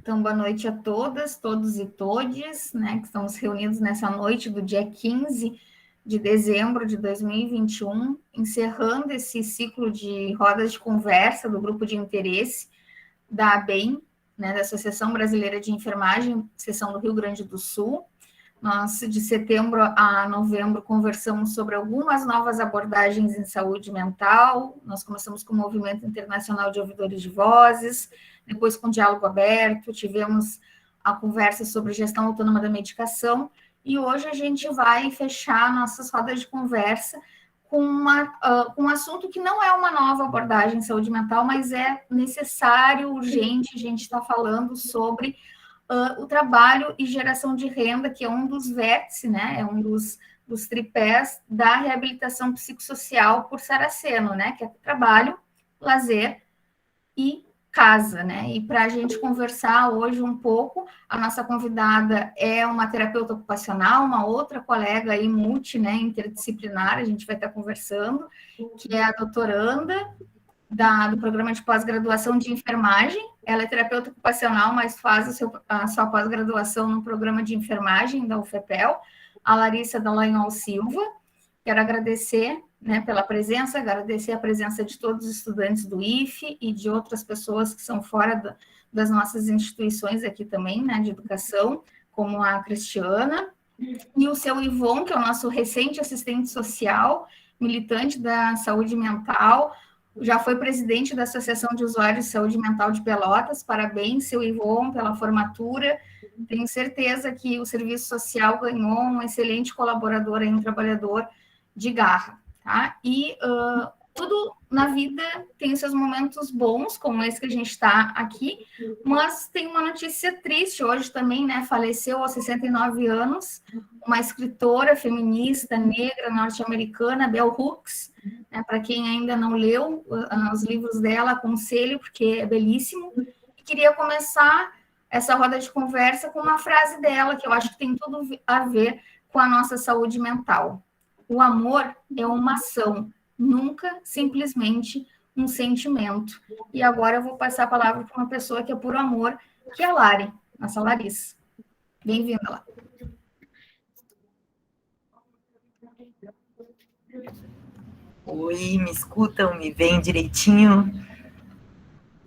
Então, boa noite a todas, todos e todes, né, que estamos reunidos nessa noite do dia 15 de dezembro de 2021, encerrando esse ciclo de rodas de conversa do grupo de interesse da ABEM, né, da Associação Brasileira de Enfermagem, seção do Rio Grande do Sul. Nós, de setembro a novembro, conversamos sobre algumas novas abordagens em saúde mental. Nós começamos com o Movimento Internacional de Ouvidores de Vozes, depois com diálogo aberto, tivemos a conversa sobre gestão autônoma da medicação, e hoje a gente vai fechar nossas rodas de conversa com um assunto que não é uma nova abordagem em saúde mental, mas é necessário, urgente, a gente está falando sobre o trabalho e geração de renda, que é um dos vértices, né, é um dos tripés da reabilitação psicossocial por Saraceno, né, que é trabalho, lazer e casa, né? E para a gente conversar hoje um pouco, a nossa convidada é uma terapeuta ocupacional, uma outra colega aí multi, né, interdisciplinar, a gente vai estar conversando, que é a doutoranda do programa de pós-graduação de enfermagem. Ela é terapeuta ocupacional, mas faz a sua pós-graduação no programa de enfermagem da UFPEL, a Larissa Dallagnol Silva. Quero agradecer, né, pela presença, agradecer a presença de todos os estudantes do IFE e de outras pessoas que são fora das nossas instituições aqui também, né, de educação, como a Cristiana, e o seu Ivon, que é o nosso recente assistente social, militante da saúde mental, já foi presidente da Associação de Usuários de Saúde Mental de Pelotas. Parabéns, seu Ivon, pela formatura. Tenho certeza que o serviço social ganhou um excelente colaborador, um trabalhador de garra, tá? E tudo na vida tem seus momentos bons, como esse que a gente está aqui, mas tem uma notícia triste hoje também, né? Faleceu aos 69 anos uma escritora feminista negra norte-americana, Bell Hooks, né? Para quem ainda não leu os livros dela, aconselho, porque é belíssimo. E queria começar essa roda de conversa com uma frase dela, que eu acho que tem tudo a ver com a nossa saúde mental. O amor é uma ação, nunca simplesmente um sentimento. E agora eu vou passar a palavra para uma pessoa que é puro amor, que é a Lari, nossa Larissa. Bem-vinda lá. Oi, me escutam? Me veem direitinho?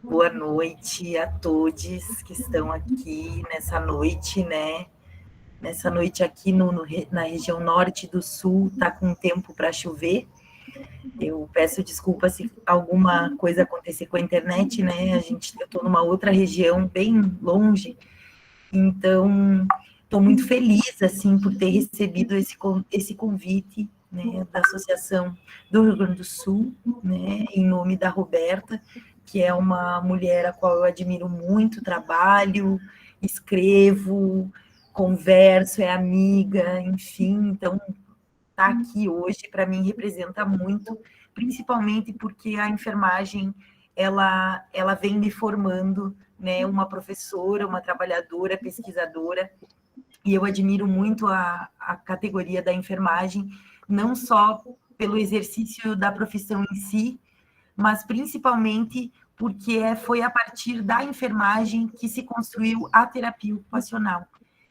Boa noite a todos que estão aqui nessa noite, né? Nessa noite aqui na região norte do sul, tá com tempo para chover. Eu peço desculpa se alguma coisa acontecer com a internet, né? Eu estou numa outra região bem longe, então estou muito feliz assim por ter recebido esse convite, né, da Associação do Rio Grande do Sul, né, em nome da Roberta, que é uma mulher a qual eu admiro muito o trabalho, escrevo, converso, é amiga, enfim, então estar aqui hoje para mim representa muito, principalmente porque a enfermagem ela vem me formando, né, uma professora, uma trabalhadora, pesquisadora, e eu admiro muito a categoria da enfermagem, não só pelo exercício da profissão em si, mas principalmente porque foi a partir da enfermagem que se construiu a terapia ocupacional.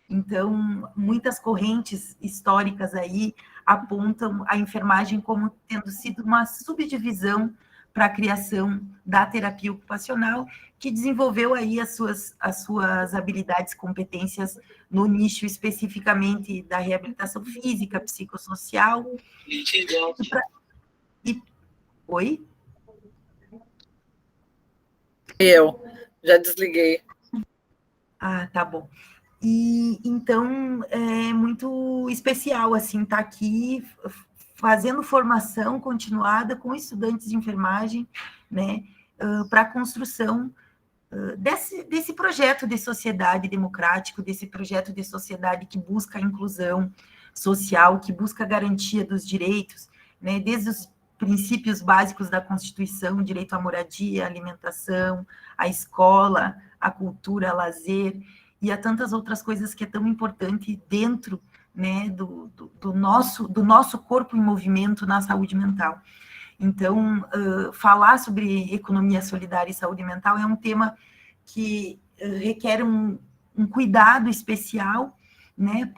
Então, muitas correntes históricas aí apontam a enfermagem como tendo sido uma subdivisão para a criação da terapia ocupacional, que desenvolveu aí as suas habilidades, competências no nicho especificamente da reabilitação física, psicossocial. Oi? Eu já desliguei. Ah, tá bom. E então é muito especial assim estar aqui fazendo formação continuada com estudantes de enfermagem, né, para a construção desse projeto de sociedade democrático, desse projeto de sociedade que busca a inclusão social, que busca a garantia dos direitos, né, desde os princípios básicos da Constituição, direito à moradia, à alimentação, à escola, à cultura, ao lazer, e a tantas outras coisas que é tão importante dentro, né, do nosso corpo em movimento na saúde mental. Então, falar sobre economia solidária e saúde mental é um tema que requer um cuidado especial, né,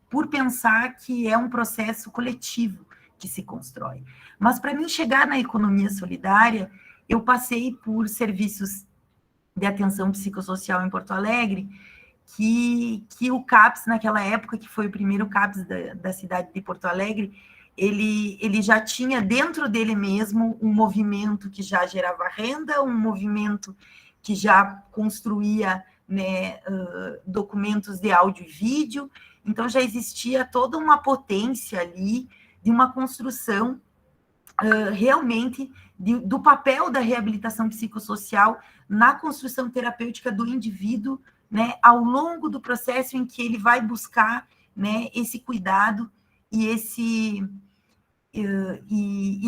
por pensar que é um processo coletivo que se constrói. Mas para mim chegar na economia solidária, eu passei por serviços de atenção psicossocial em Porto Alegre, que o CAPS, naquela época, que foi o primeiro CAPS da cidade de Porto Alegre, ele já tinha dentro dele mesmo um movimento que já gerava renda, um movimento que já construía, né, documentos de áudio e vídeo, então já existia toda uma potência ali de uma construção realmente do papel da reabilitação psicossocial na construção terapêutica do indivíduo, né, ao longo do processo em que ele vai buscar, né, esse cuidado e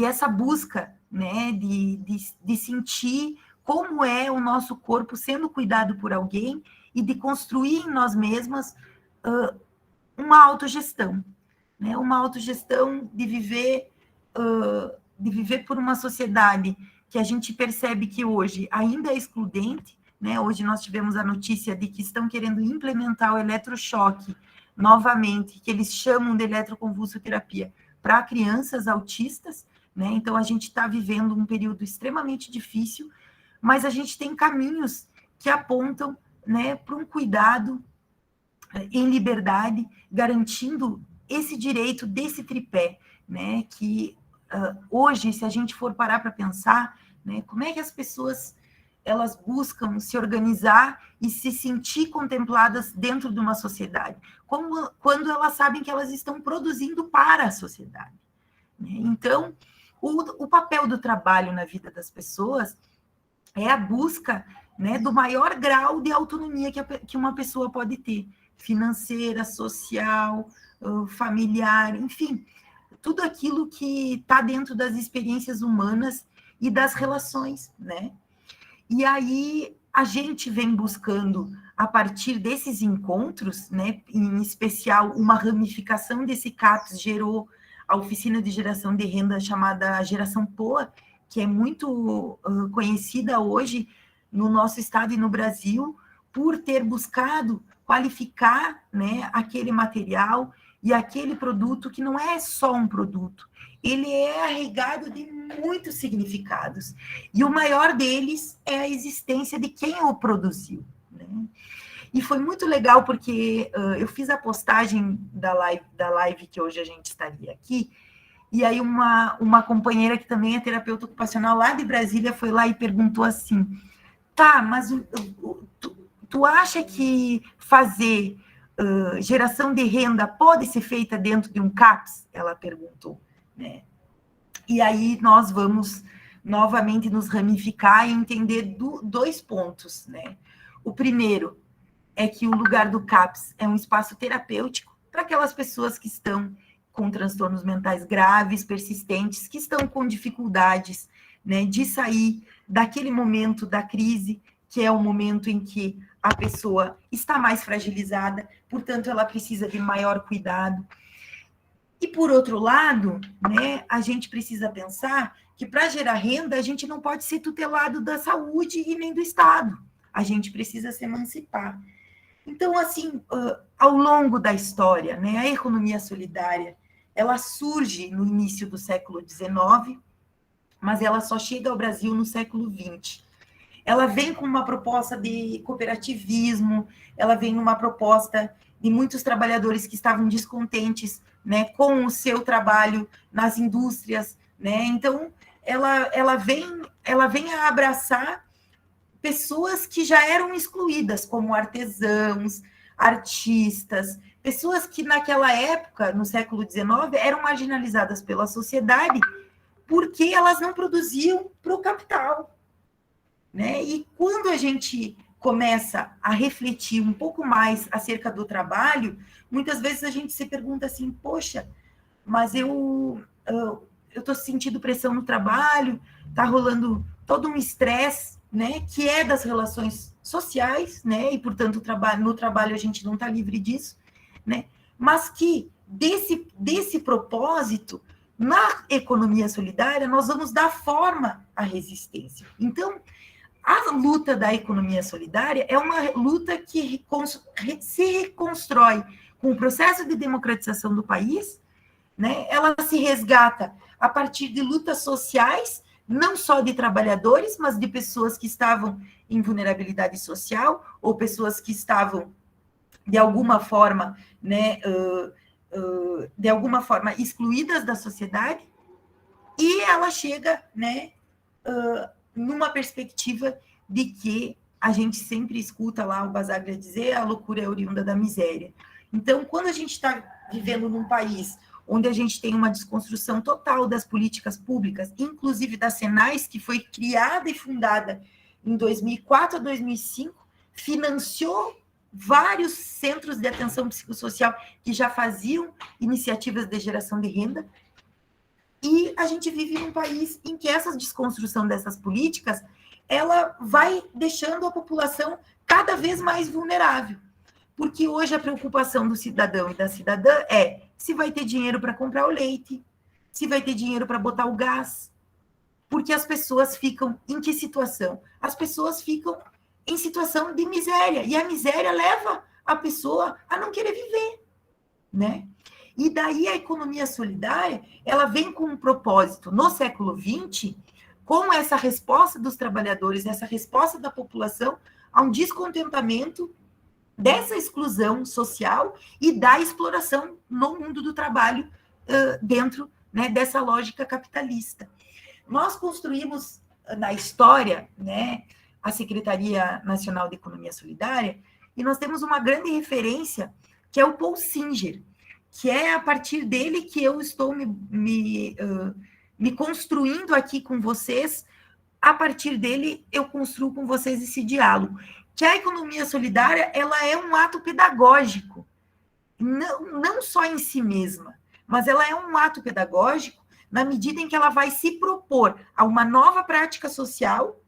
essa busca, né, de sentir como é o nosso corpo sendo cuidado por alguém e de construir em nós mesmas uma autogestão, né, uma autogestão de viver por uma sociedade que a gente percebe que hoje ainda é excludente, né? Hoje nós tivemos a notícia de que estão querendo implementar o eletrochoque novamente, que eles chamam de eletroconvulsoterapia, para crianças autistas, né? Então a gente está vivendo um período extremamente difícil, mas a gente tem caminhos que apontam, né, para um cuidado em liberdade, garantindo esse direito desse tripé, né, que hoje, se a gente for parar para pensar, né, como é que as pessoas elas buscam se organizar e se sentir contempladas dentro de uma sociedade, quando elas sabem que elas estão produzindo para a sociedade, né? Então, o papel do trabalho na vida das pessoas é a busca, né, do maior grau de autonomia que uma pessoa pode ter, financeira, social, familiar, enfim, tudo aquilo que está dentro das experiências humanas e das relações, né? E aí a gente vem buscando, a partir desses encontros, né, em especial uma ramificação desse CAPS gerou a oficina de geração de renda chamada Geração Poa, que é muito conhecida hoje no nosso estado e no Brasil, por ter buscado qualificar, né, aquele material e aquele produto que não é só um produto, ele é arraigado de muitos significados, e o maior deles é a existência de quem o produziu, né? E foi muito legal, porque eu fiz a postagem da live que hoje a gente estaria aqui, e aí uma companheira que também é terapeuta ocupacional lá de Brasília foi lá e perguntou assim, tá, mas tu acha que fazer geração de renda pode ser feita dentro de um CAPS? Ela perguntou, né? E aí nós vamos novamente nos ramificar e entender dois pontos, né? O primeiro é que o lugar do CAPS é um espaço terapêutico para aquelas pessoas que estão com transtornos mentais graves, persistentes, que estão com dificuldades, né, de sair daquele momento da crise, que é o momento em que a pessoa está mais fragilizada, portanto, ela precisa de maior cuidado. E, por outro lado, né, a gente precisa pensar que, para gerar renda, a gente não pode ser tutelado da saúde e nem do Estado. A gente precisa se emancipar. Então, assim, ao longo da história, né, a economia solidária, ela surge no início do século XIX, mas ela só chega ao Brasil no século XX. Ela vem com uma proposta de cooperativismo, ela vem numa proposta de muitos trabalhadores que estavam descontentes, né, com o seu trabalho nas indústrias, né? Então, ela vem a abraçar pessoas que já eram excluídas, como artesãos, artistas, pessoas que naquela época, no século XIX, eram marginalizadas pela sociedade porque elas não produziam para o capital, né? E quando a gente começa a refletir um pouco mais acerca do trabalho, muitas vezes a gente se pergunta assim, poxa, mas eu estou sentindo pressão no trabalho, está rolando todo um estresse, né, que é das relações sociais, né, e, portanto, no trabalho a gente não está livre disso, né, mas que desse propósito, na economia solidária, nós vamos dar forma à resistência. Então, A luta da economia solidária é uma luta que se reconstrói com o processo de democratização do país, né? Ela se resgata a partir de lutas sociais, não só de trabalhadores, mas de pessoas que estavam em vulnerabilidade social, ou pessoas que estavam, de alguma forma, né, de alguma forma excluídas da sociedade, e ela chega, né, numa perspectiva de que a gente sempre escuta lá o Basaglia dizer a loucura é oriunda da miséria. Então, quando a gente está vivendo num país onde a gente tem uma desconstrução total das políticas públicas, inclusive da Senais, que foi criada e fundada em 2004 a 2005, financiou vários centros de atenção psicossocial que já faziam iniciativas de geração de renda, e a gente vive num país em que essa desconstrução dessas políticas, ela vai deixando a população cada vez mais vulnerável. Porque hoje a preocupação do cidadão e da cidadã é se vai ter dinheiro para comprar o leite, se vai ter dinheiro para botar o gás. Porque as pessoas ficam em que situação? As pessoas ficam em situação de miséria. E a miséria leva a pessoa a não querer viver, né? E daí a economia solidária, ela vem com um propósito no século XX, com essa resposta dos trabalhadores, essa resposta da população a um descontentamento dessa exclusão social e da exploração no mundo do trabalho dentro, né, dessa lógica capitalista. Nós construímos na história, né, a Secretaria Nacional de Economia Solidária, e nós temos uma grande referência, que é o Paul Singer, que é a partir dele que eu estou me construindo aqui com vocês. A partir dele, eu construo com vocês esse diálogo. Que a economia solidária, ela é um ato pedagógico, não só em si mesma, mas ela é um ato pedagógico na medida em que ela vai se propor a uma nova prática social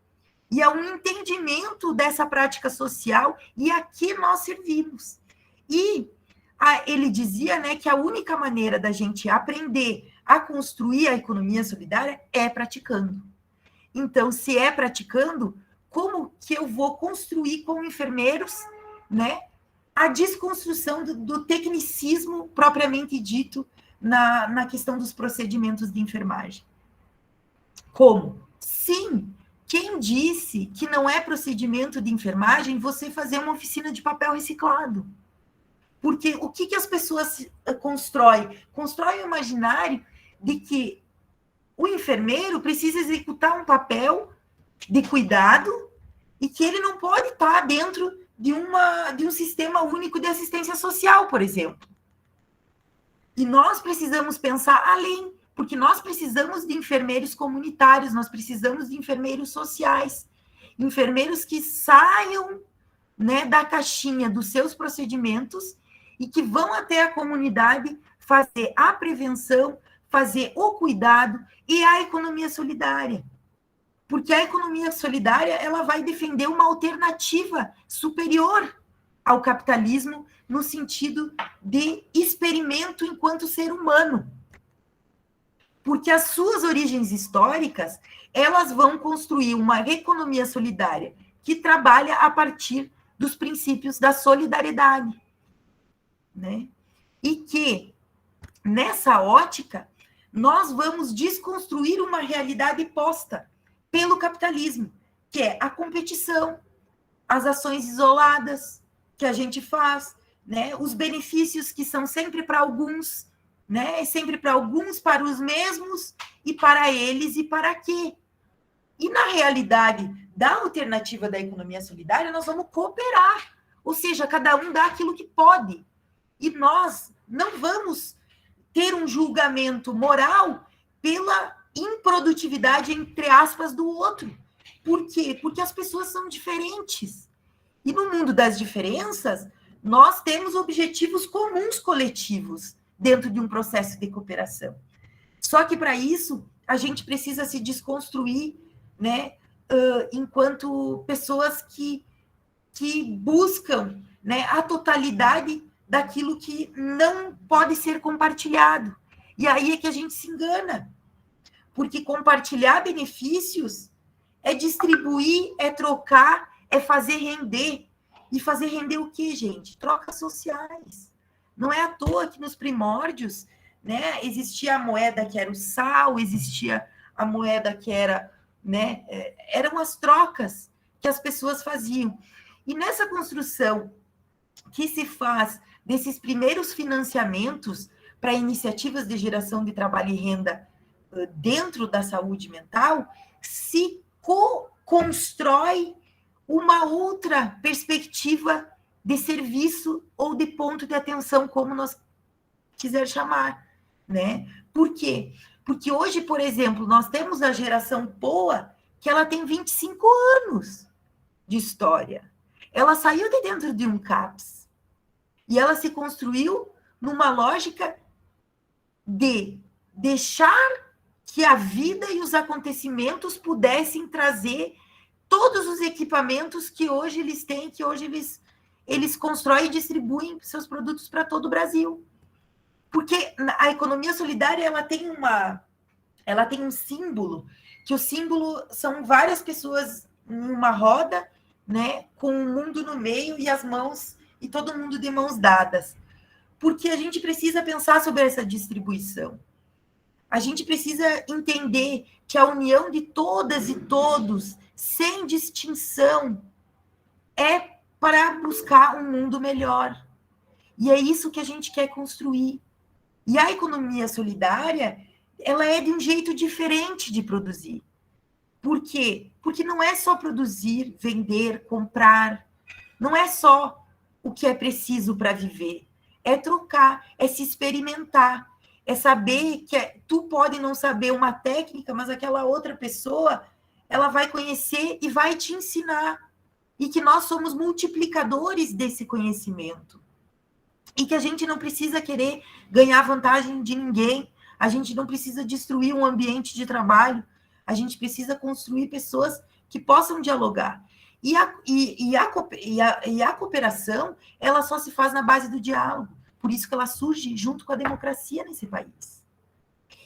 e a um entendimento dessa prática social e a que nós servimos. E ele dizia, né, que a única maneira da gente aprender a construir a economia solidária é praticando. Então, se é praticando, como que eu vou construir com enfermeiros, né, a desconstrução do tecnicismo propriamente dito na questão dos procedimentos de enfermagem? Como? Sim, quem disse que não é procedimento de enfermagem você fazer uma oficina de papel reciclado? Porque o que as pessoas constroem? Constroem o imaginário de que o enfermeiro precisa executar um papel de cuidado e que ele não pode estar dentro de um sistema único de assistência social, por exemplo. E nós precisamos pensar além, porque nós precisamos de enfermeiros comunitários, nós precisamos de enfermeiros sociais, enfermeiros que saiam, né, da caixinha dos seus procedimentos e que vão até a comunidade fazer a prevenção, fazer o cuidado e a economia solidária. Porque a economia solidária, ela vai defender uma alternativa superior ao capitalismo no sentido de experimento enquanto ser humano. Porque as suas origens históricas, elas vão construir uma economia solidária que trabalha a partir dos princípios da solidariedade, né? E que, nessa ótica, nós vamos desconstruir uma realidade posta pelo capitalismo, que é a competição, as ações isoladas que a gente faz, né? Os benefícios que são sempre para alguns, né? Sempre para alguns, para os mesmos, e para eles e para quê? E na realidade da alternativa da economia solidária, nós vamos cooperar, ou seja, cada um dá aquilo que pode. E nós não vamos ter um julgamento moral pela improdutividade, entre aspas, do outro. Por quê? Porque as pessoas são diferentes. E no mundo das diferenças, nós temos objetivos comuns coletivos dentro de um processo de cooperação. Só que, para isso, a gente precisa se desconstruir, né, enquanto pessoas que buscam, né, a totalidade daquilo que não pode ser compartilhado. E aí é que a gente se engana. Porque compartilhar benefícios É distribuir, é trocar, é fazer render. E fazer render o quê, gente? Trocas sociais. Não é à toa que nos primórdios, né, existia a moeda que era o sal, existia a moeda que era, né, eram as trocas que as pessoas faziam. E nessa construção que se faz desses primeiros financiamentos para iniciativas de geração de trabalho e renda dentro da saúde mental, se constrói uma outra perspectiva de serviço ou de ponto de atenção, como nós quiser chamar, né? Por quê? Porque hoje, por exemplo, nós temos a geração POA, que ela tem 25 anos de história. Ela saiu de dentro de um CAPS e ela se construiu numa lógica de deixar que a vida e os acontecimentos pudessem trazer todos os equipamentos que hoje eles têm, que hoje eles constroem e distribuem seus produtos para todo o Brasil. Porque a economia solidária, ela tem um símbolo, que o símbolo são várias pessoas numa roda, né, com o mundo no meio e as mãos, e todo mundo de mãos dadas. Porque a gente precisa pensar sobre essa distribuição. A gente precisa entender que a união de todas e todos, sem distinção, é para buscar um mundo melhor. E é isso que a gente quer construir. E a economia solidária, ela é de um jeito diferente de produzir. Por quê? Porque não é só produzir, vender, comprar. Não é só o que é preciso para viver. É trocar, é se experimentar. É saber que tu pode não saber uma técnica, mas aquela outra pessoa, ela vai conhecer e vai te ensinar. E que nós somos multiplicadores desse conhecimento. E que a gente não precisa querer ganhar vantagem de ninguém. A gente não precisa destruir um ambiente de trabalho. A gente precisa construir pessoas que possam dialogar. E a cooperação, ela só se faz na base do diálogo. Por isso que ela surge junto com a democracia nesse país.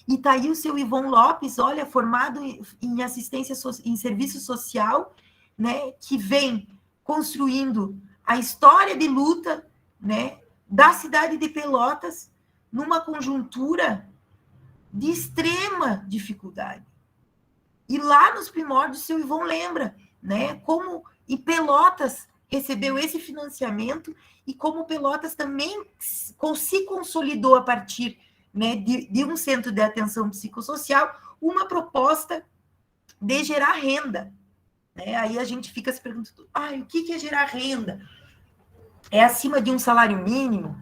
E está aí o seu Ivon Lopes, olha, formado em assistência, em serviço social, né, que vem construindo a história de luta, né, da cidade de Pelotas numa conjuntura de extrema dificuldade. E lá nos primórdios, o seu Ivon lembra, né, como e Pelotas recebeu esse financiamento e como Pelotas também se consolidou a partir, né, de um centro de atenção psicossocial, uma proposta de gerar renda. Né? Aí a gente fica se perguntando, o que é gerar renda? É acima de um salário mínimo?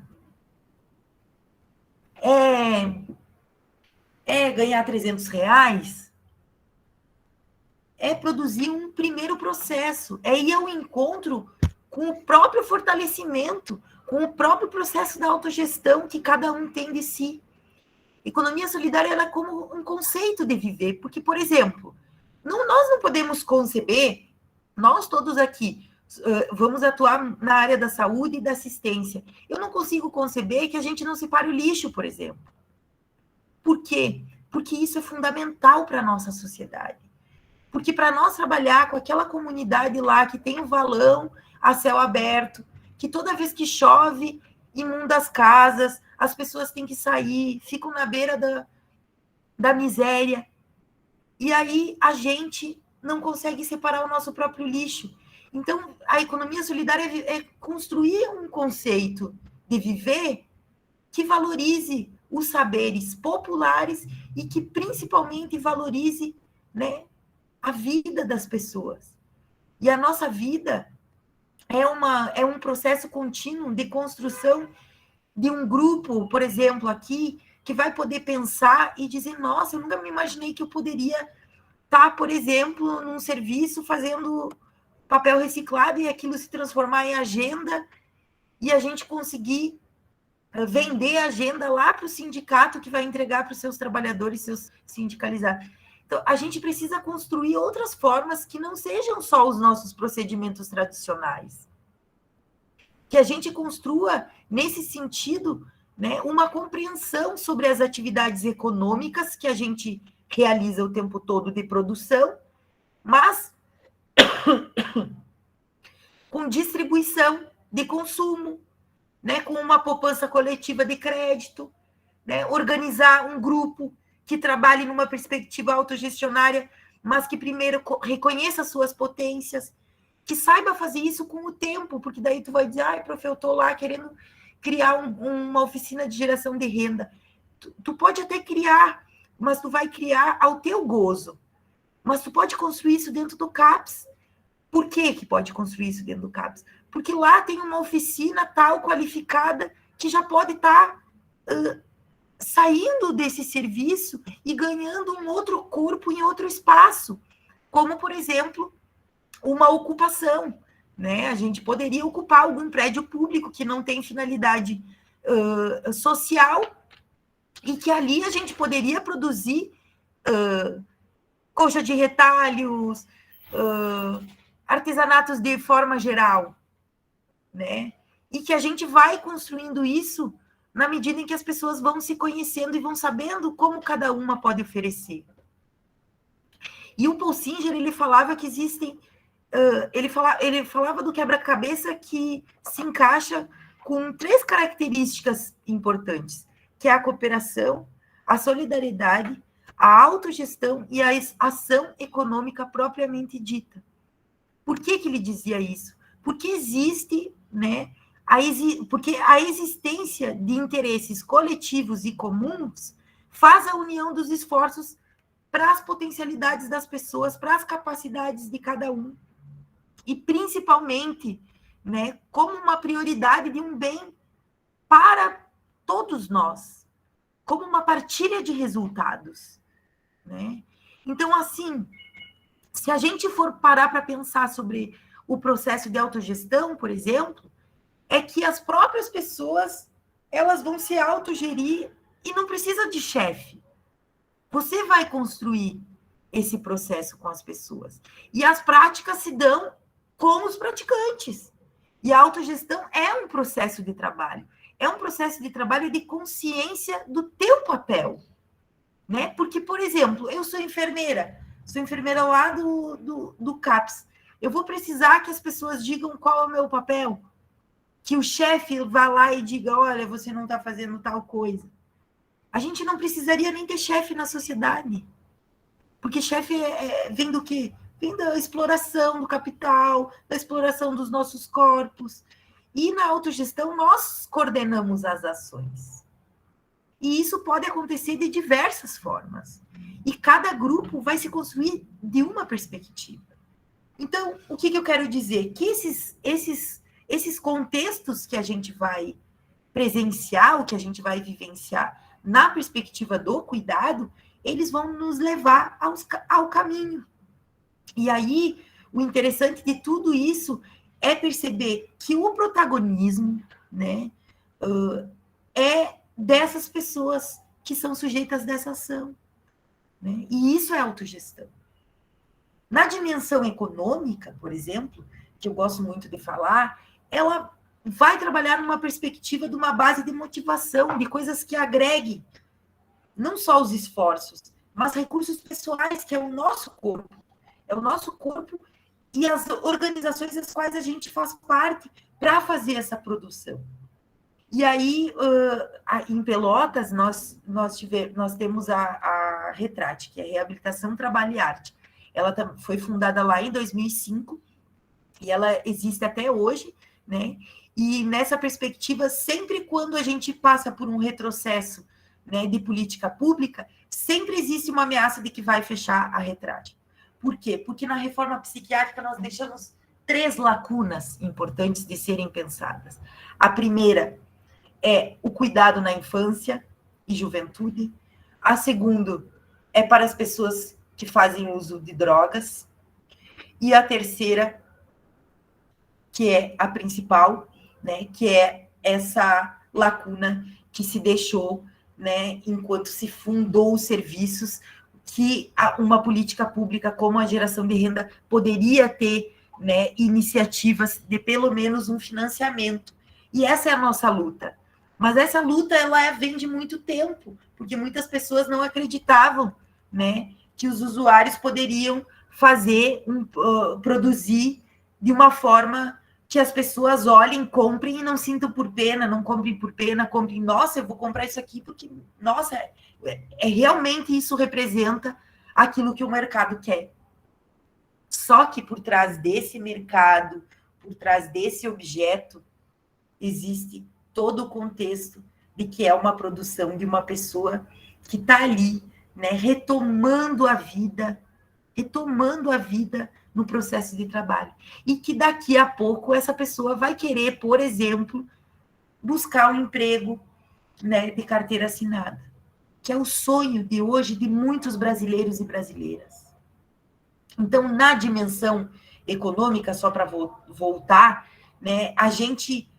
É ganhar R$300? É produzir um primeiro processo, é ir ao encontro com o próprio fortalecimento, com o próprio processo da autogestão que cada um tem de si. Economia solidária ela é como um conceito de viver, porque, por exemplo, nós não podemos conceber, nós todos aqui vamos atuar na área da saúde e da assistência. Eu não consigo conceber que a gente não separe o lixo, por exemplo. Por quê? Porque isso é fundamental para a nossa sociedade. Porque para nós trabalhar com aquela comunidade lá que tem um valão a céu aberto, que toda vez que chove, inunda as casas, as pessoas têm que sair, ficam na beira da miséria. E aí a gente não consegue separar o nosso próprio lixo. Então, a economia solidária é construir um conceito de viver que valorize os saberes populares e que principalmente valorize, né, a vida das pessoas. E a nossa vida é um processo contínuo de construção de um grupo, por exemplo, aqui, que vai poder pensar e dizer, nossa, eu nunca me imaginei que eu poderia estar, por exemplo, num serviço fazendo papel reciclado e aquilo se transformar em agenda e a gente conseguir vender a agenda lá para o sindicato que vai entregar para os seus trabalhadores, seus sindicalizados. Então, a gente precisa construir outras formas que não sejam só os nossos procedimentos tradicionais. Que a gente construa, nesse sentido, né, uma compreensão sobre as atividades econômicas que a gente realiza o tempo todo de produção mas com distribuição de consumo, né, com uma poupança coletiva de crédito, né, organizar um grupo que trabalhe numa perspectiva autogestionária, mas que primeiro reconheça suas potências, que saiba fazer isso com o tempo, porque daí tu vai dizer, ai, prof, eu estou lá querendo criar uma oficina de geração de renda. Tu pode até criar, mas tu vai criar ao teu gozo. Mas tu pode construir isso dentro do CAPS. Por que pode construir isso dentro do CAPS? Porque lá tem uma oficina tal, qualificada, que já pode estar saindo desse serviço e ganhando um outro corpo em outro espaço, como, por exemplo, uma ocupação, né? A gente poderia ocupar algum prédio público que não tem finalidade social e que ali a gente poderia produzir coxa de retalhos, artesanatos de forma geral, né? E que a gente vai construindo isso na medida em que as pessoas vão se conhecendo e vão sabendo como cada uma pode oferecer. E o Paul Singer, ele falava que existem... ele falava do quebra-cabeça que se encaixa com 3 características importantes, que é a cooperação, a solidariedade, a autogestão e a ação econômica propriamente dita. Por que ele dizia isso? Porque existe, né, porque a existência de interesses coletivos e comuns faz a união dos esforços para as potencialidades das pessoas, para as capacidades de cada um. E, principalmente, né, como uma prioridade de um bem para todos nós, como uma partilha de resultados, né? Então, assim, se a gente for parar para pensar sobre o processo de autogestão, por exemplo, é que as próprias pessoas, elas vão se autogerir e não precisa de chefe. Você vai construir esse processo com as pessoas. E as práticas se dão com os praticantes. E a autogestão é um processo de trabalho. É um processo de trabalho de consciência do teu papel, né? Porque, por exemplo, eu sou enfermeira lá do CAPS. Eu vou precisar que as pessoas digam qual é o meu papel, que o chefe vá lá e diga, olha, você não está fazendo tal coisa. A gente não precisaria nem ter chefe na sociedade, porque chefe vem do quê? Vem da exploração do capital, da exploração dos nossos corpos. E na autogestão, nós coordenamos as ações. E isso pode acontecer de diversas formas. E cada grupo vai se construir de uma perspectiva. Então, o que eu quero dizer? Que esses contextos que a gente vai presenciar, o que a gente vai vivenciar na perspectiva do cuidado, eles vão nos levar ao caminho. E aí, o interessante de tudo isso é perceber que o protagonismo, né, é dessas pessoas que são sujeitas dessa ação, né? E isso é autogestão. Na dimensão econômica, por exemplo, que eu gosto muito de falar, ela vai trabalhar numa perspectiva de uma base de motivação, de coisas que agreguem não só os esforços, mas recursos pessoais, que é o nosso corpo. É o nosso corpo e as organizações das quais a gente faz parte para fazer essa produção. E aí, em Pelotas, nós temos a Retrate, que é Reabilitação, Trabalho e Arte. Ela foi fundada lá em 2005 e ela existe até hoje, né? E nessa perspectiva, sempre quando a gente passa por um retrocesso, né, de política pública, sempre existe uma ameaça de que vai fechar a Retrate. Por quê? Porque na reforma psiquiátrica nós deixamos 3 lacunas importantes de serem pensadas. A primeira é o cuidado na infância e juventude. A segunda é para as pessoas que fazem uso de drogas. E a terceira, que é a principal, né, que é essa lacuna que se deixou, né, enquanto se fundou os serviços, que uma política pública como a geração de renda poderia ter, né, iniciativas de pelo menos um financiamento. E essa é a nossa luta. Mas essa luta, ela vem de muito tempo, porque muitas pessoas não acreditavam, né, que os usuários poderiam produzir de uma forma que as pessoas olhem, comprem e não sintam por pena, não comprem por pena, comprem, nossa, eu vou comprar isso aqui porque, nossa, realmente isso representa aquilo que o mercado quer. Só que por trás desse mercado, por trás desse objeto, existe todo o contexto de que é uma produção de uma pessoa que está ali, né, retomando a vida no processo de trabalho. E que daqui a pouco essa pessoa vai querer, por exemplo, buscar um emprego, né, de carteira assinada, que é o sonho de hoje de muitos brasileiros e brasileiras. Então, na dimensão econômica, só para voltar, né, a gente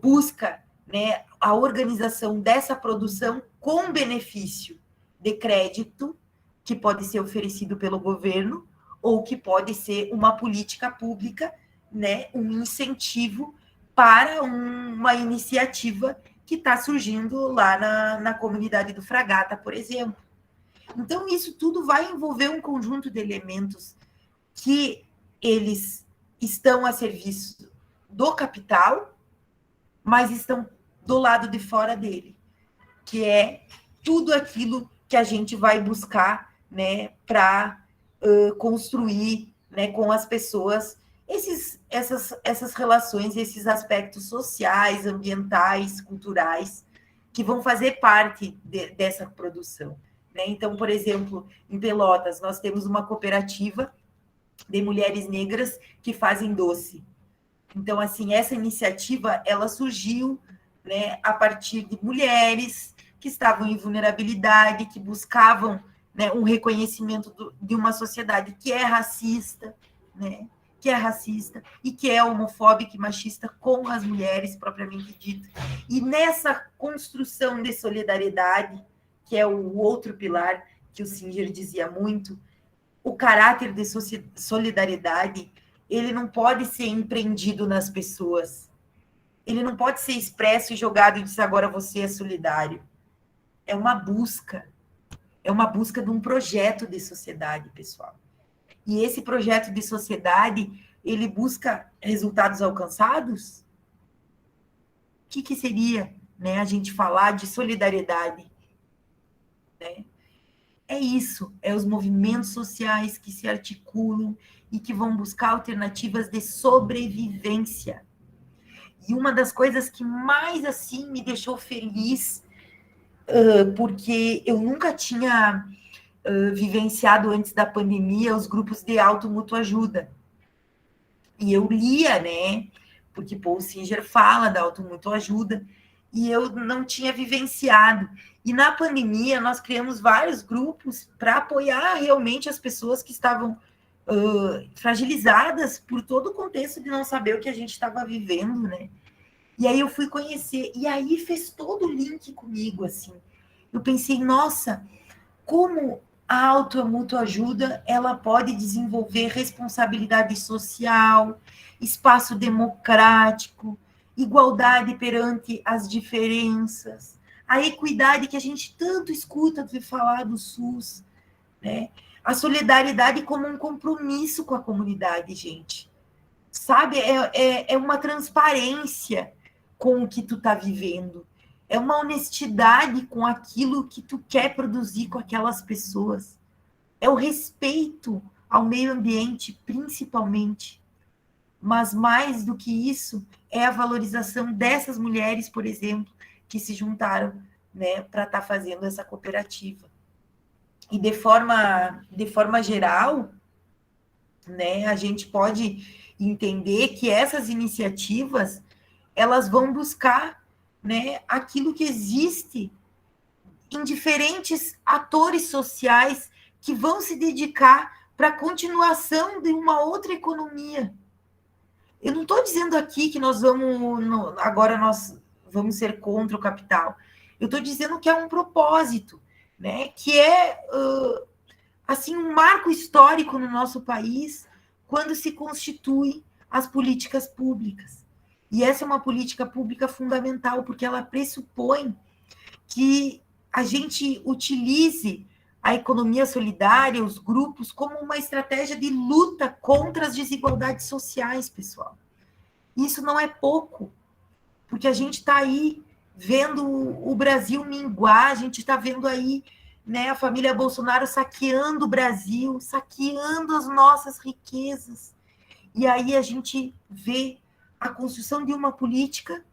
busca, né, a organização dessa produção com benefício de crédito, que pode ser oferecido pelo governo, ou que pode ser uma política pública, né, um incentivo para uma iniciativa que está surgindo lá na comunidade do Fragata, por exemplo. Então, isso tudo vai envolver um conjunto de elementos que eles estão a serviço do capital, mas estão do lado de fora dele, que é tudo aquilo que a gente vai buscar, né, para construir, né, com as pessoas essas relações, esses aspectos sociais, ambientais, culturais, que vão fazer parte dessa produção, né? Então, por exemplo, em Pelotas, nós temos uma cooperativa de mulheres negras que fazem doce. Então, assim, essa iniciativa, ela surgiu, né, a partir de mulheres que estavam em vulnerabilidade, que buscavam, né, um reconhecimento de uma sociedade que é racista, né, que é racista e que é homofóbica e machista com as mulheres, propriamente dito. E nessa construção de solidariedade, que é o outro pilar que o Singer dizia muito, o caráter de solidariedade, ele não pode ser empreendido nas pessoas. Ele não pode ser expresso e jogado e dizer agora você é solidário. É uma busca de um projeto de sociedade, pessoal. E esse projeto de sociedade, ele busca resultados alcançados? O que seria, né, a gente falar de solidariedade? Né? É isso, é os movimentos sociais que se articulam e que vão buscar alternativas de sobrevivência. E uma das coisas que mais, assim, me deixou feliz, porque eu nunca tinha vivenciado antes da pandemia os grupos de auto-mutuajuda. E eu lia, né, porque Paul Singer fala da auto-mutuajuda, e eu não tinha vivenciado. E na pandemia, nós criamos vários grupos para apoiar realmente as pessoas que estavam fragilizadas por todo o contexto de não saber o que a gente estava vivendo, né? E aí eu fui conhecer, e aí fez todo o link comigo, assim. Eu pensei, nossa, como a autoajuda ela pode desenvolver responsabilidade social, espaço democrático, igualdade perante as diferenças, a equidade que a gente tanto escuta falar do SUS, né? A solidariedade como um compromisso com a comunidade, gente. Sabe? É uma transparência com o que tu tá vivendo. É uma honestidade com aquilo que tu quer produzir com aquelas pessoas. É o respeito ao meio ambiente, principalmente. Mas mais do que isso, é a valorização dessas mulheres, por exemplo, que se juntaram, né, para estar fazendo essa cooperativa. E de forma geral, né, a gente pode entender que essas iniciativas elas vão buscar, né, aquilo que existe em diferentes atores sociais que vão se dedicar para a continuação de uma outra economia. Eu não estou dizendo aqui que agora nós vamos ser contra o capital. Eu estou dizendo que é um propósito, né, que é assim um marco histórico no nosso país quando se constituem as políticas públicas. E essa é uma política pública fundamental, porque ela pressupõe que a gente utilize a economia solidária, os grupos, como uma estratégia de luta contra as desigualdades sociais, pessoal. Isso não é pouco, porque a gente está aí vendo o Brasil minguar, a gente está vendo aí, né, a família Bolsonaro saqueando o Brasil, saqueando as nossas riquezas. E aí a gente vê a construção de uma política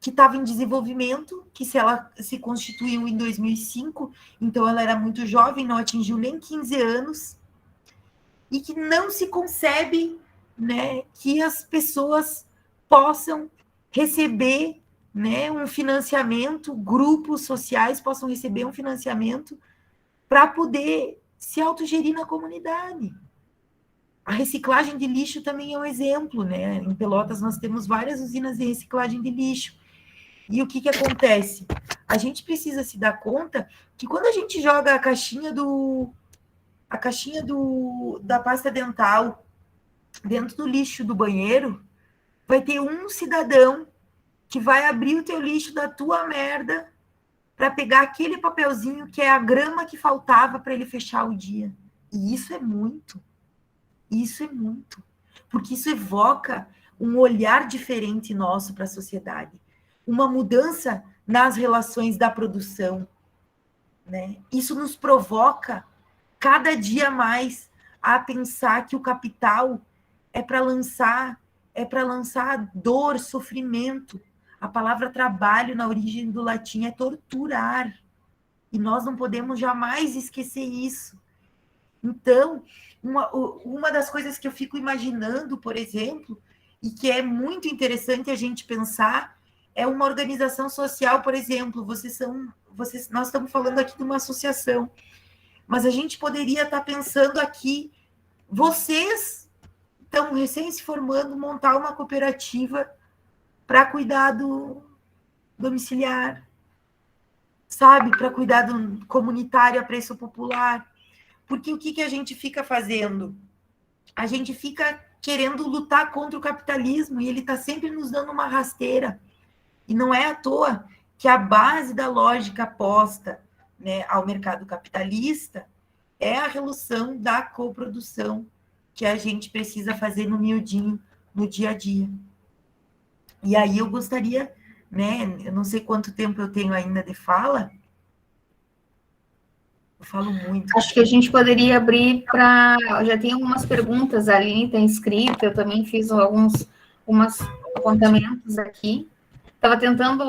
que estava em desenvolvimento, que se ela se constituiu em 2005, então ela era muito jovem, não atingiu nem 15 anos, e que não se concebe, né, que as pessoas possam receber, né, um financiamento, grupos sociais possam receber um financiamento para poder se autogerir na comunidade. A reciclagem de lixo também é um exemplo, né? Em Pelotas nós temos várias usinas de reciclagem de lixo. E o que acontece? A gente precisa se dar conta que quando a gente joga a caixinha da pasta dental dentro do lixo do banheiro, vai ter um cidadão que vai abrir o teu lixo da tua merda para pegar aquele papelzinho que é a grama que faltava para ele fechar o dia. E isso é muito. Isso é muito. Porque isso evoca um olhar diferente nosso para a sociedade. Uma mudança nas relações da produção, né? Isso nos provoca cada dia mais a pensar que o capital é para lançar dor, sofrimento. A palavra trabalho na origem do latim é torturar. E nós não podemos jamais esquecer isso. Então, uma das coisas que eu fico imaginando, por exemplo, e que é muito interessante a gente pensar, é uma organização social, por exemplo, nós estamos falando aqui de uma associação, mas a gente poderia estar pensando aqui, vocês estão recém se formando, montar uma cooperativa para cuidado domiciliar, sabe? Para cuidado comunitário a preço popular. Porque o que a gente fica fazendo? A gente fica querendo lutar contra o capitalismo e ele está sempre nos dando uma rasteira. E não é à toa que a base da lógica aposta, né, ao mercado capitalista é a redução da coprodução que a gente precisa fazer no miudinho, no dia a dia. E aí eu gostaria, né, eu não sei quanto tempo eu tenho ainda de fala, eu falo muito. Acho que a gente poderia abrir para... Já tem algumas perguntas, a Aline está inscrita, eu também fiz alguns apontamentos aqui. Estava tentando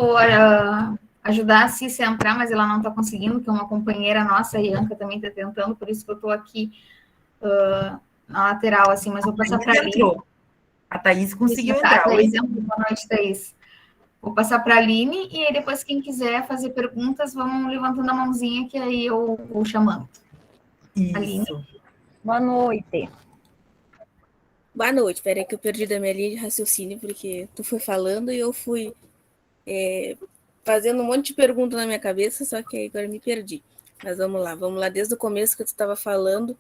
ajudar a Cícia a entrar, mas ela não está conseguindo, que é uma companheira nossa, a Ianca também está tentando, por isso que eu estou aqui na lateral, assim, mas vou passar para a Aline. A Thaís conseguiu entrar. Thaís, boa noite, Thaís. Vou passar para a Aline, e aí depois quem quiser fazer perguntas, vão levantando a mãozinha, que aí eu vou chamando. Isso. Aline. Boa noite. Boa noite. Espera aí que eu perdi da minha linha de raciocínio, porque tu foi falando e eu fui fazendo um monte de perguntas na minha cabeça, só que agora me perdi. Mas vamos lá desde o começo que tu estava falando.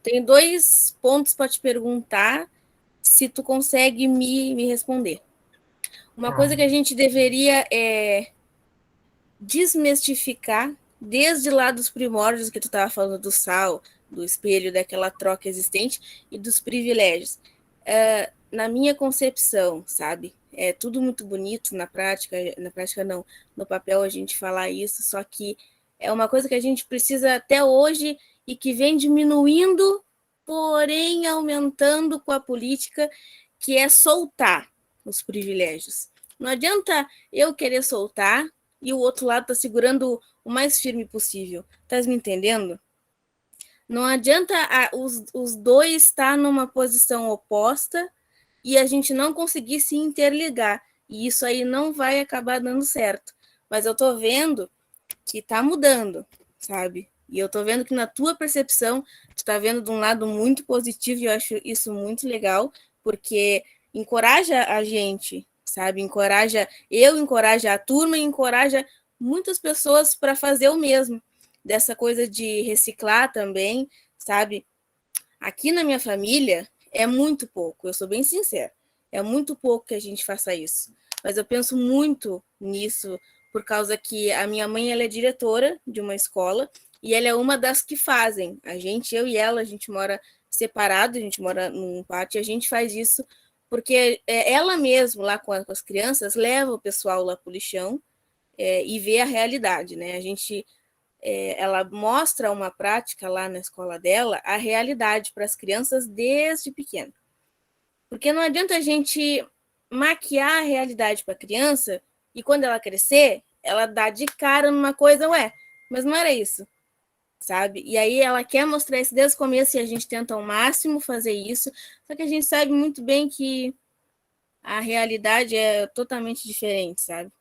Tem 2 pontos para te perguntar, se tu consegue me responder. Uma coisa que a gente deveria desmistificar, desde lá dos primórdios que tu estava falando do sal, do espelho, daquela troca existente e dos privilégios. Na minha concepção, sabe? É tudo muito bonito na prática não, no papel a gente falar isso, só que é uma coisa que a gente precisa até hoje e que vem diminuindo, porém aumentando com a política, que é soltar os privilégios. Não adianta eu querer soltar e o outro lado está segurando o mais firme possível. Tá me entendendo? Não adianta os dois estar numa posição oposta e a gente não conseguir se interligar. E isso aí não vai acabar dando certo. Mas eu estou vendo que está mudando, sabe? E eu estou vendo que na tua percepção, tu está vendo de um lado muito positivo e eu acho isso muito legal, porque encoraja a gente, sabe? Encoraja a turma e encoraja muitas pessoas para fazer o mesmo. Dessa coisa de reciclar também, sabe? Aqui na minha família é muito pouco, eu sou bem sincera, é muito pouco que a gente faça isso. Mas eu penso muito nisso, por causa que a minha mãe ela é diretora de uma escola e ela é uma das que fazem. Eu e ela, a gente mora separado, a gente mora num pátio, e a gente faz isso porque ela mesma, lá com as crianças, leva o pessoal lá para o lixão e vê a realidade, né? Ela mostra uma prática lá na escola dela, a realidade para as crianças desde pequeno. Porque não adianta a gente maquiar a realidade para a criança e quando ela crescer, ela dá de cara numa coisa, mas não era isso, sabe? E aí ela quer mostrar isso desde o começo e a gente tenta ao máximo fazer isso, só que a gente sabe muito bem que a realidade é totalmente diferente, sabe?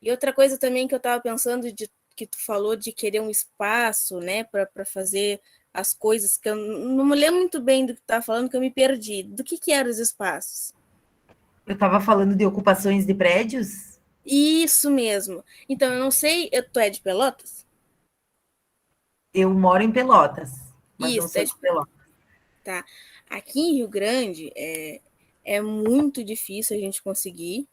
E outra coisa também que eu estava pensando, que tu falou de querer um espaço, né, para fazer as coisas, que eu não me lembro muito bem do que tu estava falando, que eu me perdi. Do que eram os espaços? Eu estava falando de ocupações de prédios? Isso mesmo. Então, eu não sei, tu é de Pelotas? Eu moro em Pelotas, mas não Isso, sou de Pelotas. Tá. Aqui em Rio Grande é muito difícil a gente conseguir,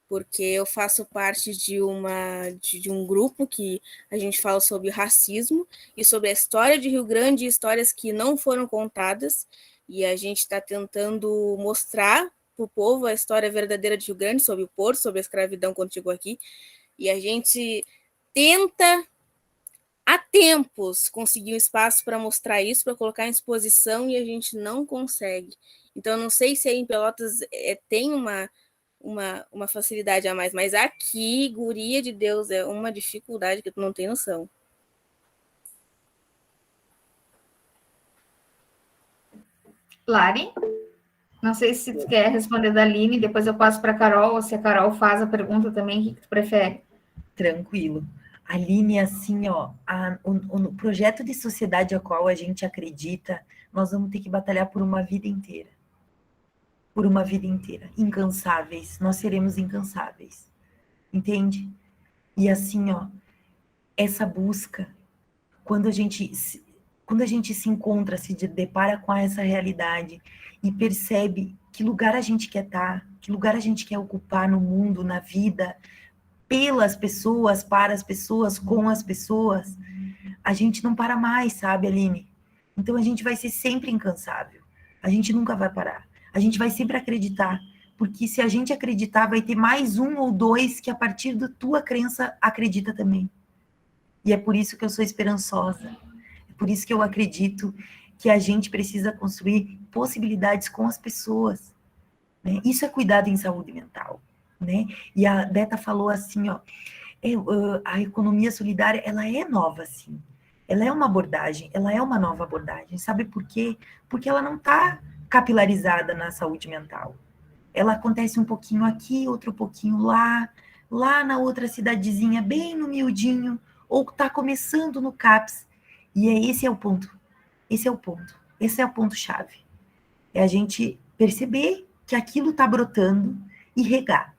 porque eu faço parte de um grupo que a gente fala sobre racismo e sobre a história de Rio Grande, histórias que não foram contadas, e a gente está tentando mostrar para o povo a história verdadeira de Rio Grande, sobre o Porto, sobre a escravidão quando chegou aqui, e a gente tenta há tempos conseguir um espaço para mostrar isso, para colocar em exposição, e a gente não consegue. Então, não sei se aí em Pelotas tem uma facilidade a mais, mas aqui, guria de Deus, é uma dificuldade que tu não tem noção. Lari? Não sei se tu quer responder da Aline, depois eu passo para a Carol, ou se a Carol faz a pergunta também, o que tu prefere? Tranquilo. Aline, assim, ó, o projeto de sociedade ao qual a gente acredita, nós vamos ter que batalhar por uma vida inteira. Por uma vida inteira. Incansáveis. Nós seremos incansáveis. Entende? E assim, ó, essa busca, quando a gente se encontra, se depara com essa realidade e percebe que lugar a gente quer estar, que lugar a gente quer ocupar no mundo, na vida, pelas pessoas, para as pessoas, com as pessoas, a gente não para mais, sabe, Aline? Então a gente vai ser sempre incansável. A gente nunca vai parar. A gente vai sempre acreditar. Porque se a gente acreditar, vai ter mais um ou dois que a partir da tua crença acredita também. E é por isso que eu sou esperançosa. É por isso que eu acredito que a gente precisa construir possibilidades com as pessoas. Né? Isso é cuidado em saúde mental. Né? E a Beta falou assim, ó, a economia solidária, ela é nova, sim. Ela é uma abordagem, ela é uma nova abordagem. Sabe por quê? Porque ela não está capilarizada na saúde mental. Ela acontece um pouquinho aqui, outro pouquinho lá na outra cidadezinha, bem no miudinho, ou está começando no CAPS. E esse é o ponto. Esse é o ponto. Esse é o ponto-chave. É a gente perceber que aquilo está brotando e regar,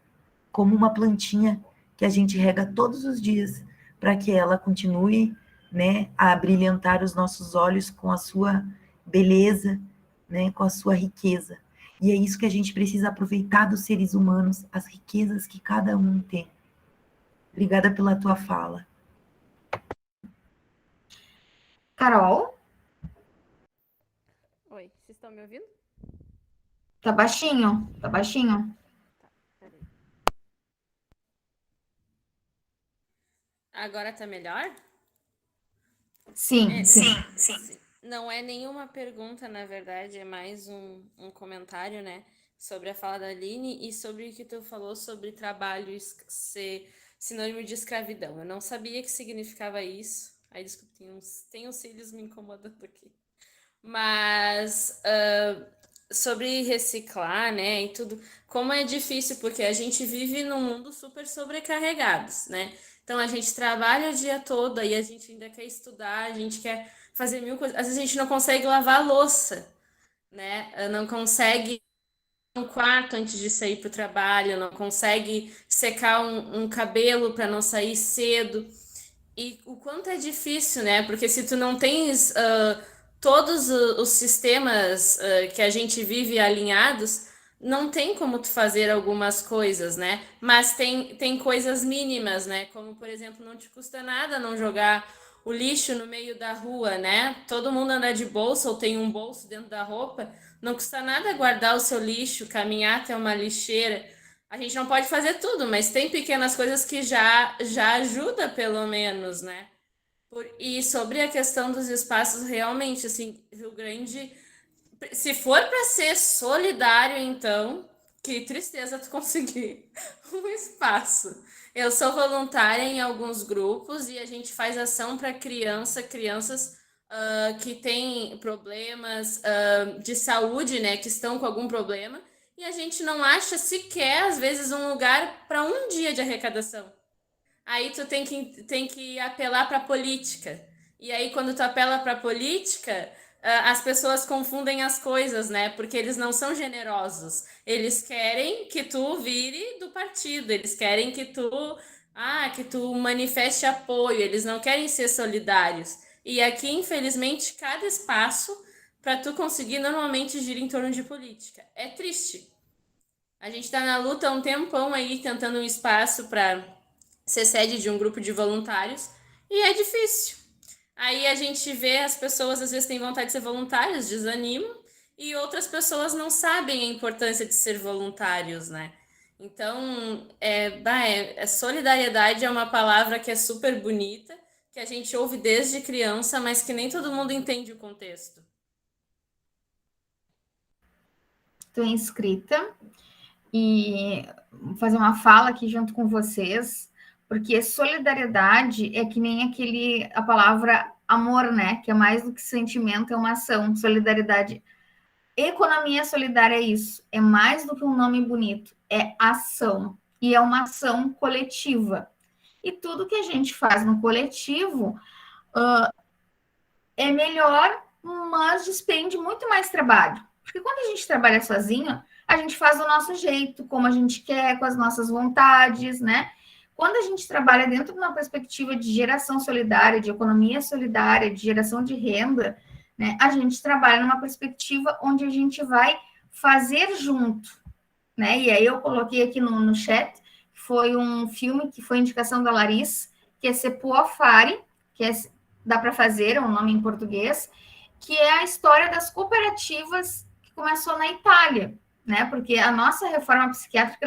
como uma plantinha que a gente rega todos os dias, para que ela continue, né, a brilhantar os nossos olhos com a sua beleza, né, com a sua riqueza. E é isso que a gente precisa aproveitar dos seres humanos, as riquezas que cada um tem. Obrigada pela tua fala. Carol? Oi, vocês estão me ouvindo? Tá baixinho, tá baixinho. Tá, peraí. Agora tá melhor? Sim, sim. Não é nenhuma pergunta, na verdade, é mais um comentário, né? Sobre a fala da Aline e sobre o que tu falou sobre trabalho ser sinônimo de escravidão. Eu não sabia que significava isso. Aí, desculpa, tem uns cílios me incomodando aqui. Mas sobre reciclar, né, e tudo, como é difícil, porque a gente vive num mundo super sobrecarregados, né? Então a gente trabalha o dia todo e a gente ainda quer estudar, a gente quer fazer mil coisas. Às vezes a gente não consegue lavar a louça, né? Não consegue um quarto antes de sair para o trabalho, não consegue secar um cabelo para não sair cedo. E o quanto é difícil, né? Porque se tu não tens todos os sistemas que a gente vive alinhados, não tem como tu fazer algumas coisas, né? Mas tem coisas mínimas, né? Como, por exemplo, não te custa nada não jogar o lixo no meio da rua, né? Todo mundo anda de bolsa ou tem um bolso dentro da roupa. Não custa nada guardar o seu lixo, caminhar até uma lixeira. A gente não pode fazer tudo, mas tem pequenas coisas que já ajuda, pelo menos, né? E sobre a questão dos espaços, realmente, assim, Rio Grande, se for para ser solidário, então, que tristeza tu conseguir um espaço. Eu sou voluntária em alguns grupos e a gente faz ação para crianças que têm problemas de saúde, né, que estão com algum problema, e a gente não acha sequer, às vezes, um lugar para um dia de arrecadação. Aí tu tem que apelar para a política. E aí, quando tu apela para a política, as pessoas confundem as coisas, né? Porque eles não são generosos. Eles querem que tu vire do partido, eles querem que tu manifeste apoio, eles não querem ser solidários. E aqui, infelizmente, cada espaço para tu conseguir normalmente gira em torno de política. É triste. A gente está na luta há um tempão aí, tentando um espaço para ser sede de um grupo de voluntários, e é difícil. Aí a gente vê as pessoas, às vezes, têm vontade de ser voluntários, desanimam, e outras pessoas não sabem a importância de ser voluntários, né? Então, solidariedade é uma palavra que é super bonita, que a gente ouve desde criança, mas que nem todo mundo entende o contexto. Estou inscrita e vou fazer uma fala aqui junto com vocês, porque solidariedade é que nem a palavra amor, né? Que é mais do que sentimento, é uma ação. Solidariedade, economia solidária é isso, é mais do que um nome bonito, é ação, e é uma ação coletiva. E tudo que a gente faz no coletivo é melhor, mas despende muito mais trabalho. Porque quando a gente trabalha sozinho, a gente faz do nosso jeito, como a gente quer, com as nossas vontades, né? Quando a gente trabalha dentro de uma perspectiva de geração solidária, de economia solidária, de geração de renda, né, a gente trabalha numa perspectiva onde a gente vai fazer junto, né? E aí eu coloquei aqui no chat, foi um filme que foi indicação da Larissa, que é Sepuafari, que dá para fazer, é um nome em português, que é a história das cooperativas que começou na Itália, né? Porque a nossa reforma psiquiátrica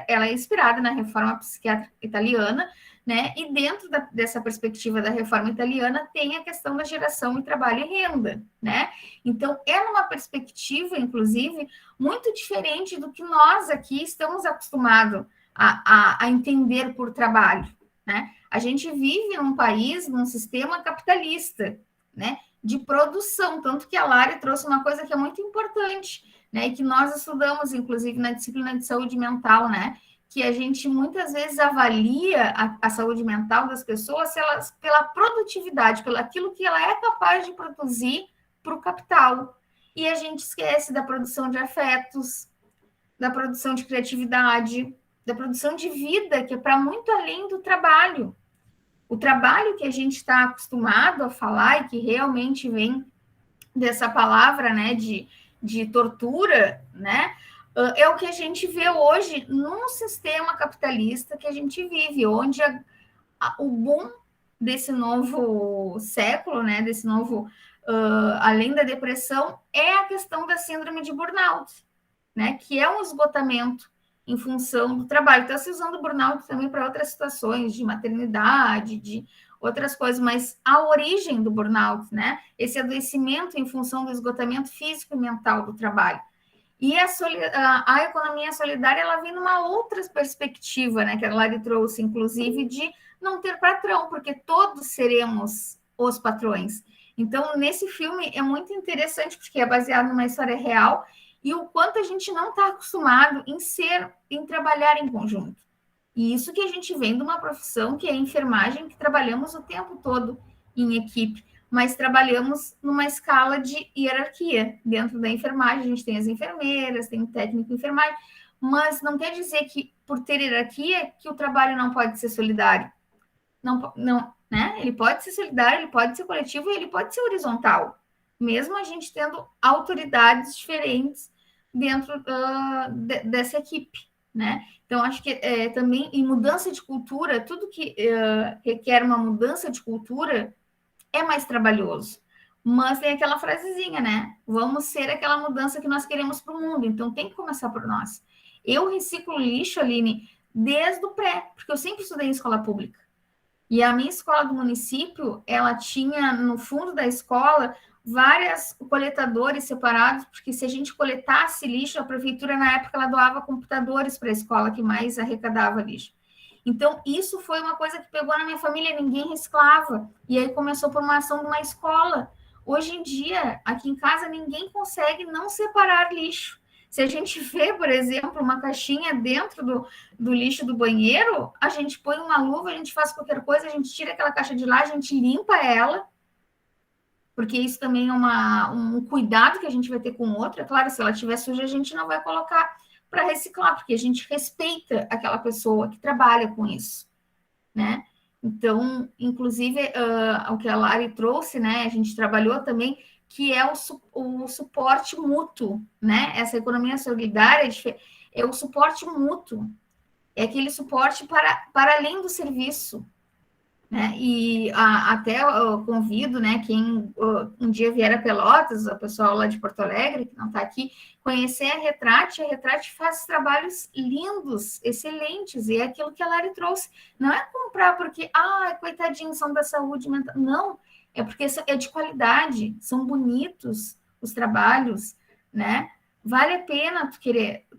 ela é inspirada na reforma psiquiátrica italiana, né? E dentro dessa perspectiva da reforma italiana tem a questão da geração e trabalho e renda, né? Então é uma perspectiva, inclusive, muito diferente do que nós aqui estamos acostumados a entender por trabalho, né? A gente vive num país, num sistema capitalista, né? De produção, tanto que a Lari trouxe uma coisa que é muito importante, né, e que nós estudamos, inclusive, na disciplina de saúde mental, né, que a gente muitas vezes avalia a saúde mental das pessoas pela produtividade, pelo aquilo que ela é capaz de produzir para o capital. E a gente esquece da produção de afetos, da produção de criatividade, da produção de vida, que é para muito além do trabalho. O trabalho que a gente está acostumado a falar e que realmente vem dessa palavra, né, de tortura, né, é o que a gente vê hoje num sistema capitalista que a gente vive, onde o boom desse novo século, né, desse novo, além da depressão, é a questão da síndrome de burnout, né, que é um esgotamento em função do trabalho. Está se usando o burnout também para outras situações, de maternidade, de outras coisas, mas a origem do burnout, né? Esse adoecimento em função do esgotamento físico e mental do trabalho. E a economia solidária, ela vem numa outra perspectiva, né? Que a Lari trouxe, inclusive, de não ter patrão, porque todos seremos os patrões. Então, nesse filme é muito interessante, porque é baseado numa história real, e o quanto a gente não está acostumado em trabalhar em conjunto. E isso que a gente vem de uma profissão que é a enfermagem, que trabalhamos o tempo todo em equipe, mas trabalhamos numa escala de hierarquia. Dentro da enfermagem, a gente tem as enfermeiras, tem o técnico de enfermagem, mas não quer dizer que, por ter hierarquia, que o trabalho não pode ser solidário. Não, né? Ele pode ser solidário, ele pode ser coletivo e ele pode ser horizontal, mesmo a gente tendo autoridades diferentes dentro dessa equipe, né? Então, acho que também em mudança de cultura, tudo que requer uma mudança de cultura É mais trabalhoso. Mas tem aquela frasezinha, né? Vamos ser aquela mudança que nós queremos para o mundo. Então tem que começar por nós. Eu reciclo lixo, Aline, desde o pré, porque eu sempre estudei em escola pública. E a minha escola do município, ela tinha no fundo da escola vários coletadores separados, porque se a gente coletasse lixo, a prefeitura na época ela doava computadores para a escola que mais arrecadava lixo. Então, isso foi uma coisa que pegou na minha família, ninguém reciclava. E aí começou por uma ação de uma escola. Hoje em dia, aqui em casa, ninguém consegue não separar lixo. Se a gente vê, por exemplo, uma caixinha dentro do lixo do banheiro, a gente põe uma luva, a gente faz qualquer coisa, a gente tira aquela caixa de lá, a gente limpa ela, porque isso também é um cuidado que a gente vai ter com o outro. É claro, se ela estiver suja, a gente não vai colocar para reciclar, porque a gente respeita aquela pessoa que trabalha com isso, né? Então, inclusive, o que a Lari trouxe, né? A gente trabalhou também, que é o suporte mútuo, né? Essa economia solidária é o suporte mútuo, é aquele suporte para além do serviço, né? E até eu convido, né, quem um dia vier a Pelotas, o pessoal lá de Porto Alegre, que não está aqui, conhecer a Retrate. A Retrate faz trabalhos lindos, excelentes, e é aquilo que a Lari trouxe. Não é comprar porque, coitadinho, são da saúde mental. Não, é porque é de qualidade, são bonitos os trabalhos, né? Vale a pena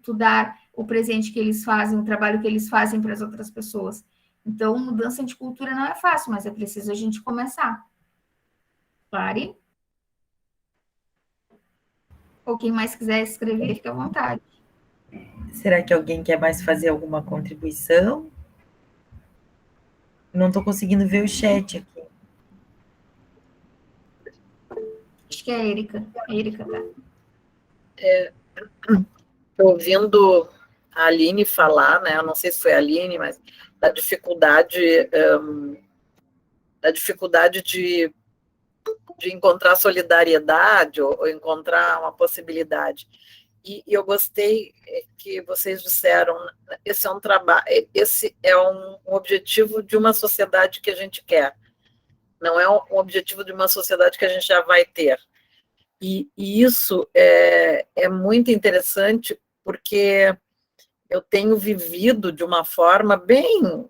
tu dar o presente que eles fazem, o trabalho que eles fazem para as outras pessoas. Então, mudança de cultura não é fácil, mas é preciso a gente começar. Clare? Ou quem mais quiser escrever, fica à vontade. Será que alguém quer mais fazer alguma contribuição? Não estou conseguindo ver o chat aqui. Acho que é a Erika. A Erika tá. Ouvindo a Aline falar, né? Eu não sei se foi a Aline, mas da dificuldade de encontrar solidariedade ou encontrar uma possibilidade. E eu gostei que vocês disseram, esse é um trabalho, esse é um objetivo de uma sociedade que a gente quer, não é um objetivo de uma sociedade que a gente já vai ter. E isso é muito interessante, porque eu tenho vivido de uma forma bem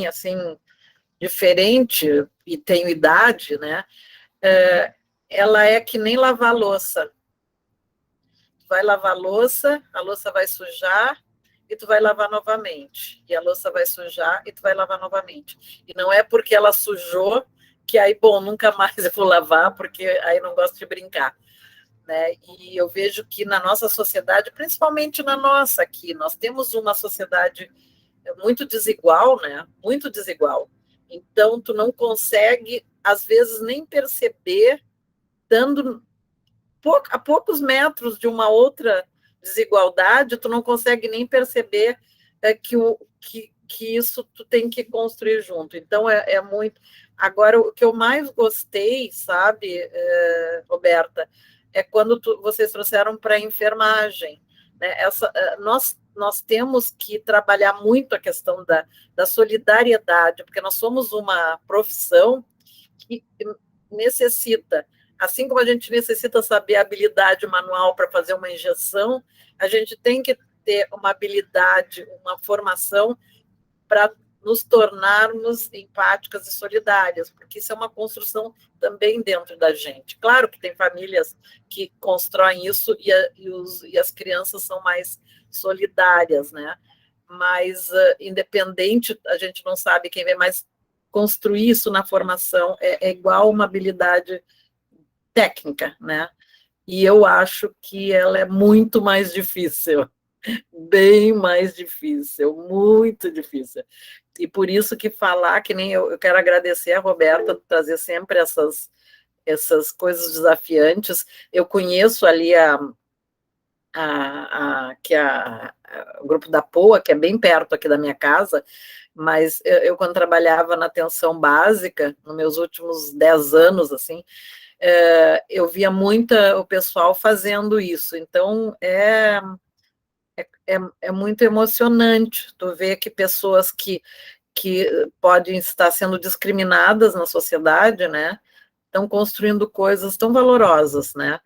assim, diferente, e tenho idade, né? Ela é que nem lavar louça. Tu vai lavar a louça vai sujar, e tu vai lavar novamente. E a louça vai sujar, e tu vai lavar novamente. E não é porque ela sujou, que aí, bom, nunca mais eu vou lavar, porque aí não gosto de brincar. Né? E eu vejo que na nossa sociedade, principalmente na nossa aqui, nós temos uma sociedade muito desigual, né? Muito desigual. Então, tu não consegue, às vezes, nem perceber, dando a poucos metros de uma outra desigualdade, tu não consegue nem perceber que isso tu tem que construir junto. Então, é muito... Agora, o que eu mais gostei, sabe, Roberta, é quando vocês trouxeram para a enfermagem. Né? Nós temos que trabalhar muito a questão da solidariedade, porque nós somos uma profissão que necessita, assim como a gente necessita saber a habilidade manual para fazer uma injeção, a gente tem que ter uma habilidade, uma formação para nos tornarmos empáticas e solidárias, porque isso é uma construção também dentro da gente. Claro que tem famílias que constroem isso e as crianças são mais solidárias, né? Mas, independente, a gente não sabe quem vem, mas construir isso na formação é igual uma habilidade técnica, né? E eu acho que ela é muito mais difícil, bem mais difícil, muito difícil. E por isso que falar, que nem eu quero agradecer a Roberta por trazer sempre essas coisas desafiantes. Eu conheço ali o grupo da POA, que é bem perto aqui da minha casa, mas eu quando trabalhava na atenção básica, nos meus últimos 10 anos, assim, eu via o pessoal fazendo isso. Então, é muito emocionante tu ver que pessoas que que podem estar sendo discriminadas na sociedade, né? Estão construindo coisas tão valorosas, né?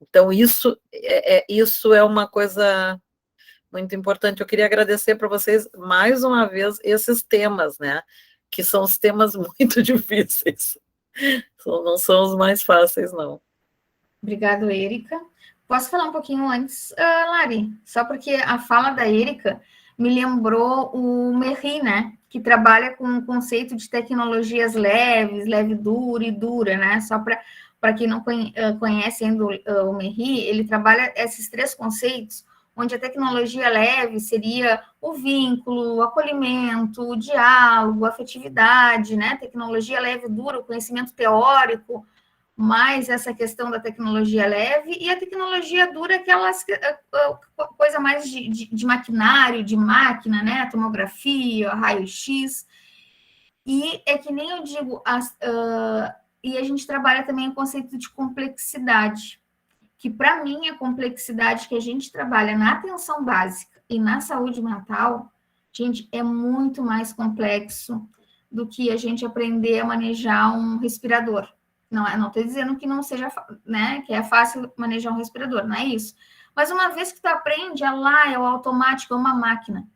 Então, isso é uma coisa muito importante. Eu queria agradecer para vocês, mais uma vez, esses temas, né? Que são os temas muito difíceis. Não são os mais fáceis, não. Obrigado, Érica. Posso falar um pouquinho antes, Lari? Só porque a fala da Érica me lembrou o Merri, né? Que trabalha com o conceito de tecnologias leves, leve, dura e dura, né? Só para quem não conhece ainda o Merri, ele trabalha esses 3 conceitos, onde a tecnologia leve seria o vínculo, o acolhimento, o diálogo, a afetividade, né? Tecnologia leve, dura, o conhecimento teórico, mais essa questão da tecnologia leve, e a tecnologia dura, aquelas coisa mais de maquinário, de máquina, né? Tomografia, raio-x. E é que nem eu digo, e a gente trabalha também o conceito de complexidade, que para mim a complexidade que a gente trabalha na atenção básica e na saúde mental, gente, é muito mais complexo do que a gente aprender a manejar um respirador. Não estou dizendo que não seja, né, que é fácil manejar um respirador, não é isso. Mas uma vez que tu aprende, é o automático, é uma máquina.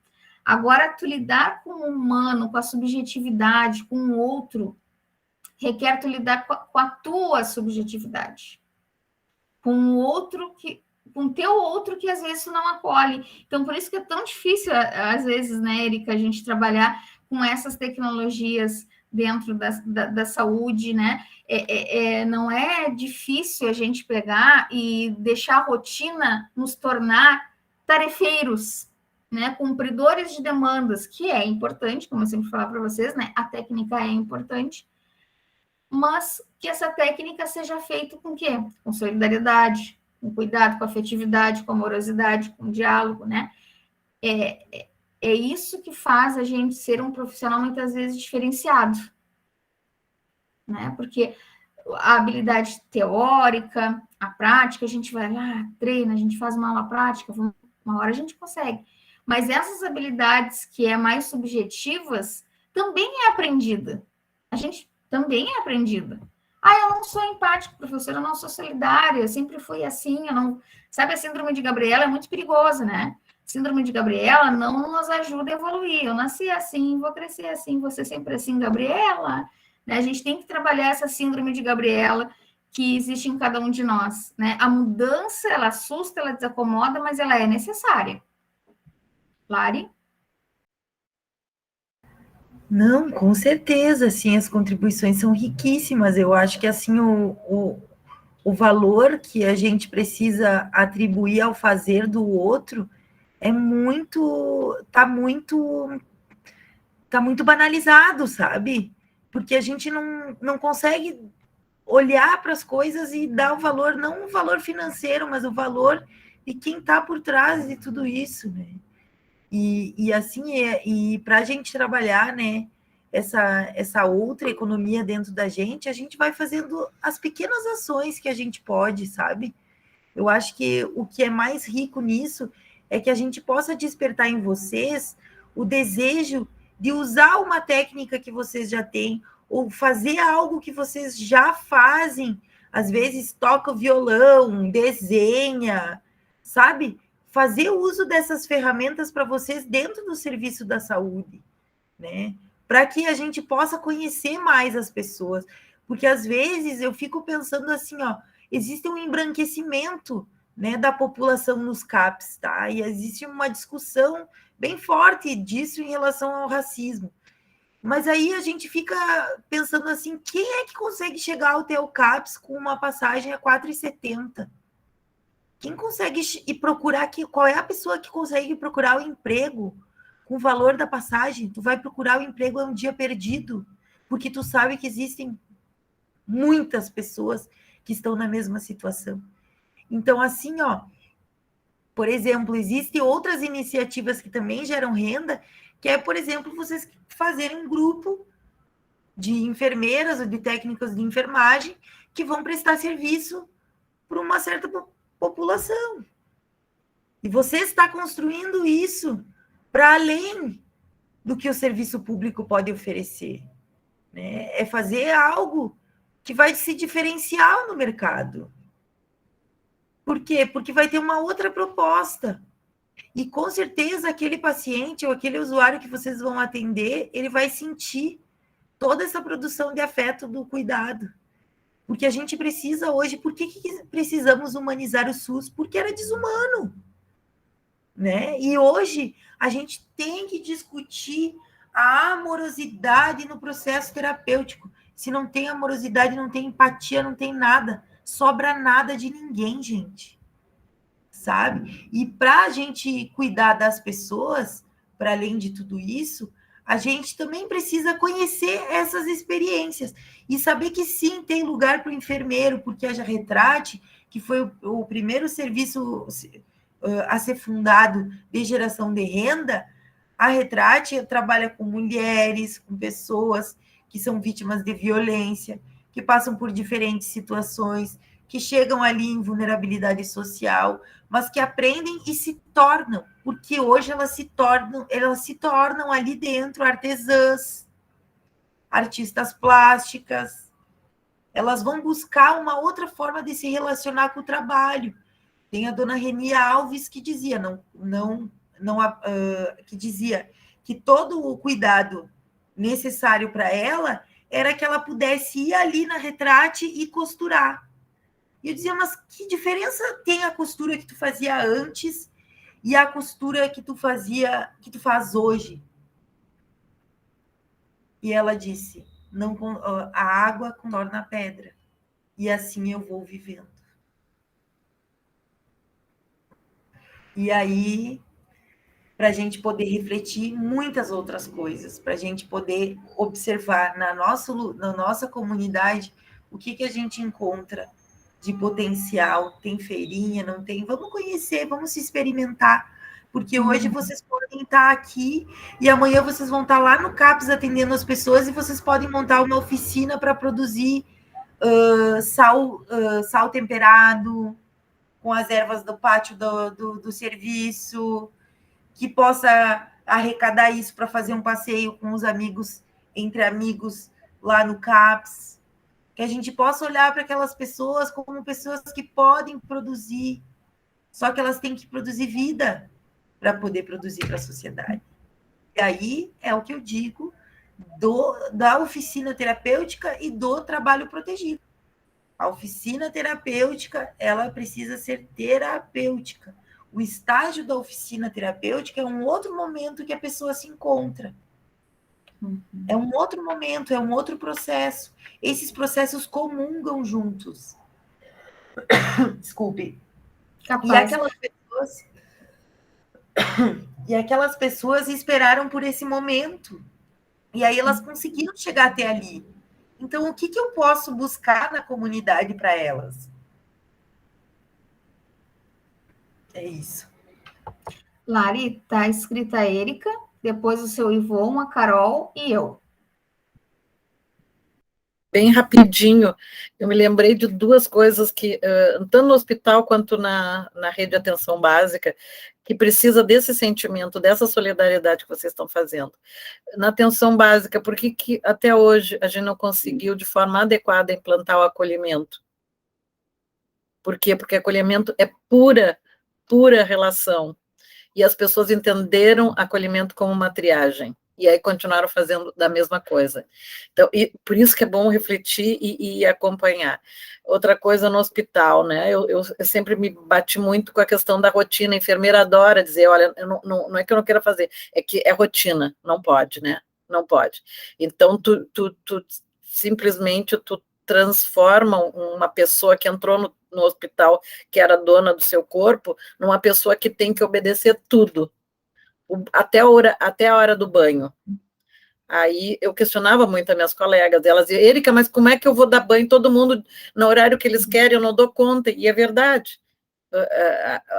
Agora, tu lidar com o humano, com a subjetividade, com o outro, requer tu lidar com a tua subjetividade. Com o outro com o teu outro que às vezes tu não acolhe. Então, por isso que é tão difícil, às vezes, né, Érica, a gente trabalhar com essas tecnologias dentro da saúde, né? Não é difícil a gente pegar e deixar a rotina nos tornar tarefeiros, né? Cumpridores de demandas, que é importante, como eu sempre falo para vocês, né? A técnica é importante, mas que essa técnica seja feita com o quê? Com solidariedade, com cuidado, com afetividade, com amorosidade, com diálogo, né? É isso que faz a gente ser um profissional muitas vezes diferenciado, né? Porque a habilidade teórica, a prática, a gente vai lá, treina, a gente faz uma aula prática, uma hora a gente consegue. Mas essas habilidades que é mais subjetivas também é aprendida. A gente também é aprendida. Eu não sou empático, professora, eu não sou solidária, eu sempre fui assim, eu não... Sabe, a síndrome de Gabriela é muito perigosa, né? Síndrome de Gabriela não nos ajuda a evoluir. Eu nasci assim, vou crescer assim, vou ser sempre assim, Gabriela. Né? A gente tem que trabalhar essa síndrome de Gabriela que existe em cada um de nós. Né? A mudança, ela assusta, ela desacomoda, mas ela é necessária. Lari? Não, com certeza, assim, as contribuições são riquíssimas. Eu acho que, assim, o valor que a gente precisa atribuir ao fazer do outro tá muito banalizado, sabe? Porque a gente não consegue olhar para as coisas e dar o valor, não o valor financeiro, mas o valor de quem está por trás de tudo isso, né? E assim, e para a gente trabalhar, né, essa outra economia dentro da gente, a gente vai fazendo as pequenas ações que a gente pode, sabe? Eu acho que o que é mais rico nisso é que a gente possa despertar em vocês o desejo de usar uma técnica que vocês já têm, ou fazer algo que vocês já fazem. Às vezes toca o violão, desenha, sabe? Fazer uso dessas ferramentas para vocês dentro do serviço da saúde, né? Para que a gente possa conhecer mais as pessoas. Porque às vezes eu fico pensando assim, ó, existe um embranquecimento, né, da população nos CAPs, tá? E existe uma discussão bem forte disso em relação ao racismo. Mas aí a gente fica pensando assim, quem é que consegue chegar ao teu CAPs com uma passagem a R$ 4,70? Quem consegue ir procurar aqui? Qual é a pessoa que consegue procurar o emprego com o valor da passagem? Tu vai procurar o emprego, é um dia perdido, porque tu sabe que existem muitas pessoas que estão na mesma situação. Então, assim, ó, por exemplo, existem outras iniciativas que também geram renda, que é, por exemplo, vocês fazerem um grupo de enfermeiras ou de técnicos de enfermagem que vão prestar serviço para uma certa população. E você está construindo isso para além do que o serviço público pode oferecer, né? É fazer algo que vai se diferenciar no mercado. Por quê? Porque vai ter uma outra proposta. E com certeza aquele paciente ou aquele usuário que vocês vão atender, ele vai sentir toda essa produção de afeto do cuidado. Porque a gente precisa hoje, por que precisamos humanizar o SUS? Porque era desumano, né? E hoje a gente tem que discutir a amorosidade no processo terapêutico. Se não tem amorosidade, não tem empatia, não tem nada. Sobra nada de ninguém, gente. Sabe? E para a gente cuidar das pessoas, para além de tudo isso, a gente também precisa conhecer essas experiências e saber que sim, tem lugar para o enfermeiro, porque a Retrate, que foi o primeiro serviço a ser fundado de geração de renda, a Retrate trabalha com mulheres, com pessoas que são vítimas de violência, que passam por diferentes situações, que chegam ali em vulnerabilidade social, mas que aprendem e se tornam, porque hoje elas se tornam ali dentro artesãs, artistas plásticas, elas vão buscar uma outra forma de se relacionar com o trabalho. Tem a dona Renia Alves que dizia, que dizia que todo o cuidado necessário para ela era que ela pudesse ir ali na Retrate e costurar. E eu dizia, mas que diferença tem a costura que tu fazia antes e a costura que tu faz hoje? E ela disse, não, a água contorna a pedra. E assim eu vou vivendo. E aí, para a gente poder refletir muitas outras coisas, para a gente poder observar na nossa comunidade o que a gente encontra de potencial, tem feirinha, não tem, vamos conhecer, vamos se experimentar, porque hoje vocês podem estar aqui e amanhã vocês vão estar lá no CAPS atendendo as pessoas e vocês podem montar uma oficina para produzir sal temperado com as ervas do pátio do serviço, que possa arrecadar isso para fazer um passeio com os amigos, entre amigos lá no CAPS, que a gente possa olhar para aquelas pessoas como pessoas que podem produzir, só que elas têm que produzir vida para poder produzir para a sociedade. E aí é o que eu digo da oficina terapêutica e do trabalho protegido. A oficina terapêutica, ela precisa ser terapêutica. O estágio da oficina terapêutica é um outro momento que a pessoa se encontra. É um outro momento, é um outro processo. Esses processos comungam juntos. Desculpe. Capaz. E aquelas pessoas esperaram por esse momento. E aí elas conseguiram chegar até ali. Então, o que eu posso buscar na comunidade para elas? É isso. Lari, tá escrita a Érica, depois o seu Ivon, a Carol e eu. Bem rapidinho, eu me lembrei de duas coisas que, tanto no hospital quanto na rede de atenção básica, que precisa desse sentimento, dessa solidariedade que vocês estão fazendo. Na atenção básica, por que até hoje a gente não conseguiu, de forma adequada, implantar o acolhimento? Por quê? Porque acolhimento é pura relação. E as pessoas entenderam acolhimento como uma triagem. E aí continuaram fazendo da mesma coisa. Então, e por isso que é bom refletir e acompanhar. Outra coisa no hospital, né? Eu sempre me bati muito com a questão da rotina. A enfermeira adora dizer, olha, não é que eu não queira fazer, é que é rotina, não pode, né? Não pode. Então, tu simplesmente transforma uma pessoa que entrou no hospital, que era dona do seu corpo, numa pessoa que tem que obedecer tudo. Até a hora do banho. Aí eu questionava muito as minhas colegas, elas diziam, Érica, mas como é que eu vou dar banho todo mundo no horário que eles querem, eu não dou conta, e é verdade.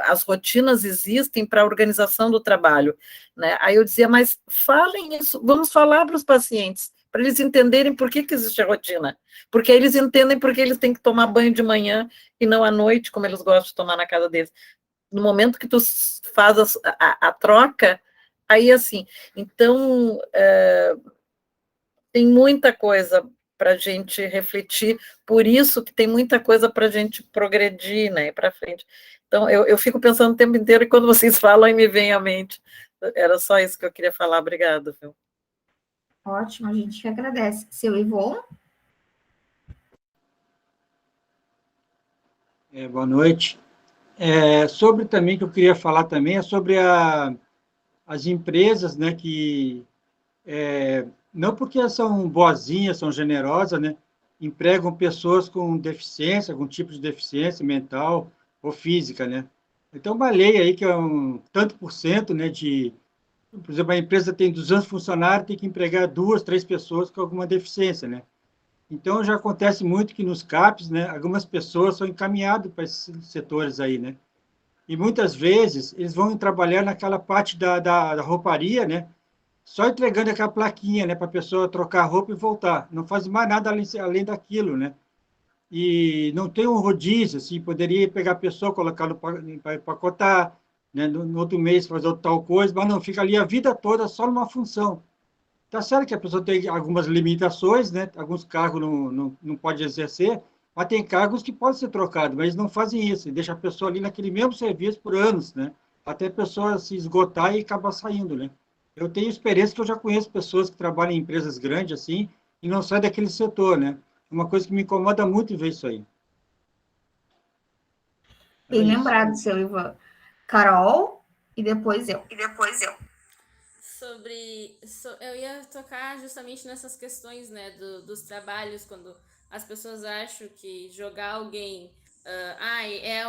As rotinas existem para a organização do trabalho, né? Aí eu dizia, mas falem isso, vamos falar para os pacientes, para eles entenderem por que existe a rotina, porque aí eles entendem porque eles têm que tomar banho de manhã e não à noite, como eles gostam de tomar na casa deles. No momento que tu faz a troca, Aí, assim, então, tem muita coisa para a gente refletir, por isso que tem muita coisa para a gente progredir, né, para frente. Então, eu fico pensando o tempo inteiro, e quando vocês falam, aí me vem à mente. Era só isso que eu queria falar. Obrigada, viu? Ótimo, a gente que agradece. Seu Ivon? Boa noite. Sobre também, que eu queria falar também, é sobre as empresas, né, que, não porque elas são boazinhas, são generosas, né, empregam pessoas com deficiência, algum tipo de deficiência mental ou física, né. Então, uma lei aí que é um tanto por cento, né, por exemplo, a empresa tem 200 funcionários, tem que empregar 2, 3 pessoas com alguma deficiência, né. Então, já acontece muito que nos CAPs, né, algumas pessoas são encaminhadas para esses setores aí, né? E muitas vezes eles vão trabalhar naquela parte da rouparia, né? Só entregando aquela plaquinha, né, para a pessoa trocar a roupa e voltar. Não faz mais nada além daquilo, né? E não tem um rodízio, assim, poderia pegar a pessoa, colocar para empacotar, né? No outro mês fazer outra tal coisa, mas não, fica ali a vida toda só numa função. Tá certo que a pessoa tem algumas limitações, né? Alguns cargos não pode exercer, mas tem cargos que podem ser trocados, mas eles não fazem isso, deixa a pessoa ali naquele mesmo serviço por anos, né? Até a pessoa se esgotar e acabar saindo, né? Eu tenho experiência que eu já conheço pessoas que trabalham em empresas grandes assim e não saem daquele setor, né? É uma coisa que me incomoda muito ver isso aí. Bem lembrado, seu Ivan. Carol, e depois eu. Eu ia tocar justamente nessas questões, né, dos trabalhos, quando as pessoas acham que jogar alguém, é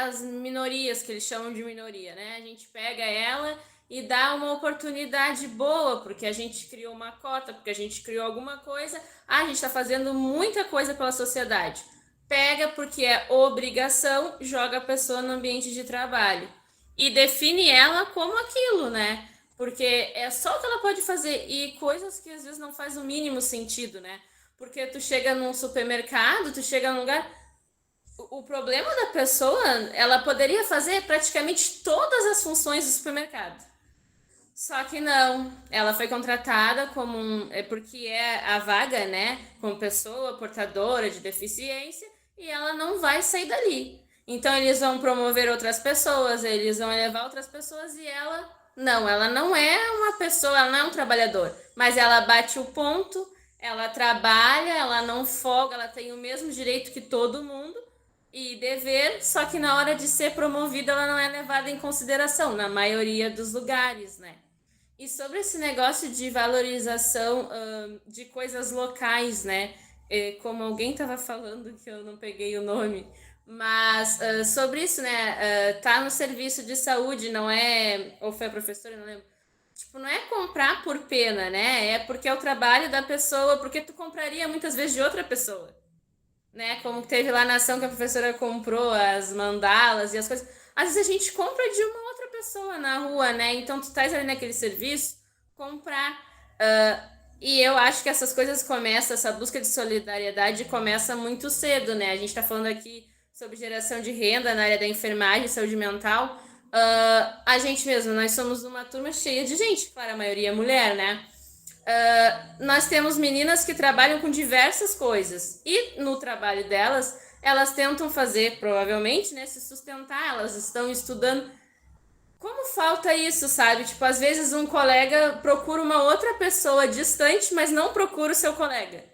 as minorias, que eles chamam de minoria, né? A gente pega ela e dá uma oportunidade boa, porque a gente criou uma cota, porque a gente criou alguma coisa, a gente está fazendo muita coisa pela sociedade. Pega porque é obrigação, joga a pessoa no ambiente de trabalho e define ela como aquilo, né? Porque é só o que ela pode fazer, e coisas que às vezes não faz o mínimo sentido, né? Porque tu chega num supermercado, tu chega num lugar, o problema da pessoa, ela poderia fazer praticamente todas as funções do supermercado. Só que não, ela foi contratada porque é a vaga, né, como pessoa portadora de deficiência, e ela não vai sair dali. Então eles vão promover outras pessoas, eles vão elevar outras pessoas, e ela não é uma pessoa, ela não é um trabalhador, mas ela bate o ponto, ela trabalha, ela não folga, ela tem o mesmo direito que todo mundo e dever, só que na hora de ser promovida ela não é levada em consideração, na maioria dos lugares, né? E sobre esse negócio de valorização de coisas locais, né? Como alguém estava falando, que eu não peguei o nome, mas sobre isso, né? Tá no serviço de saúde, não é. Ou foi a professora, não lembro. Tipo, não é comprar por pena, né? É porque é o trabalho da pessoa, porque tu compraria muitas vezes de outra pessoa, né? Como teve lá na ação que a professora comprou as mandalas e as coisas. Às vezes a gente compra de uma outra pessoa na rua, né? Então tu estás ali naquele serviço, comprar. E eu acho que essas coisas começam, essa busca de solidariedade começa muito cedo, né? A gente está falando aqui sobre geração de renda na área da enfermagem, saúde mental. A gente mesmo, nós somos uma turma cheia de gente, claro, a maioria é mulher, né? Nós temos meninas que trabalham com diversas coisas, e no trabalho delas, elas tentam fazer, provavelmente, né, se sustentar, elas estão estudando. Como falta isso, sabe? Tipo, às vezes um colega procura uma outra pessoa distante, mas não procura o seu colega,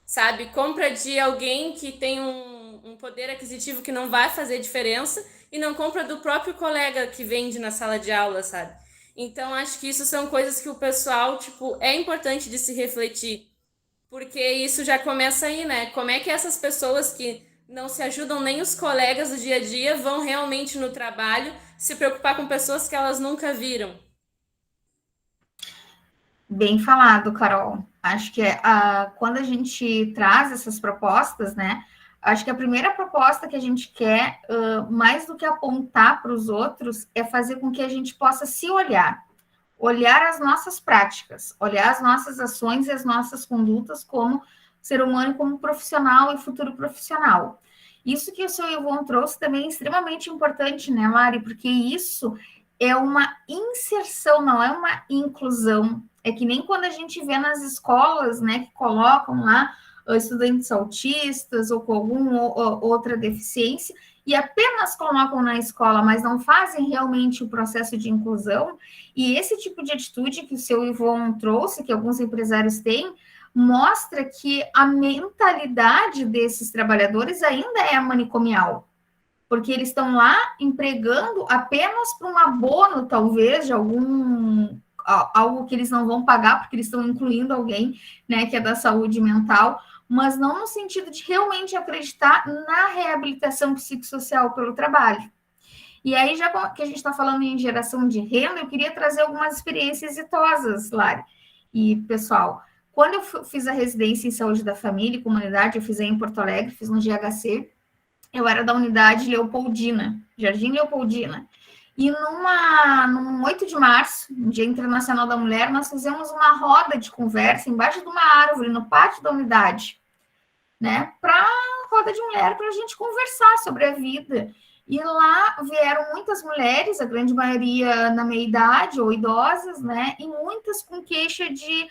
sabe? Compra de alguém que tem um poder aquisitivo que não vai fazer diferença, e não compra do próprio colega que vende na sala de aula, sabe? Então, acho que isso são coisas que o pessoal, tipo, é importante de se refletir, porque isso já começa aí, né? Como é que essas pessoas que não se ajudam nem os colegas do dia a dia vão realmente no trabalho se preocupar com pessoas que elas nunca viram? Bem falado, Carol. Acho que quando a gente traz essas propostas, né? Acho que a primeira proposta que a gente quer, mais do que apontar para os outros, é fazer com que a gente possa se olhar as nossas práticas, olhar as nossas ações e as nossas condutas como ser humano, como profissional e futuro profissional. Isso que o seu Ivon trouxe também é extremamente importante, né, Mari? Porque isso é uma inserção, não é uma inclusão. É que nem quando a gente vê nas escolas, né, que colocam lá estudantes autistas ou com alguma outra deficiência, e apenas colocam na escola, mas não fazem realmente o processo de inclusão. E esse tipo de atitude que o seu Ivon trouxe, que alguns empresários têm, mostra que a mentalidade desses trabalhadores ainda é manicomial, porque eles estão lá empregando apenas para um abono, talvez, de algo que eles não vão pagar, porque eles estão incluindo alguém, né, que é da saúde mental, mas não no sentido de realmente acreditar na reabilitação psicossocial pelo trabalho. E aí, já que a gente está falando em geração de renda, eu queria trazer algumas experiências exitosas, Lari e pessoal. Quando eu fiz a residência em saúde da família e comunidade, eu fiz aí em Porto Alegre, fiz no GHC, eu era da unidade Leopoldina, Jardim Leopoldina. E num 8 de março, no Dia Internacional da Mulher, nós fizemos uma roda de conversa embaixo de uma árvore, no pátio da unidade, né? Para roda de mulher, para a gente conversar sobre a vida. E lá vieram muitas mulheres, a grande maioria na meia-idade ou idosas, né? E muitas com queixa de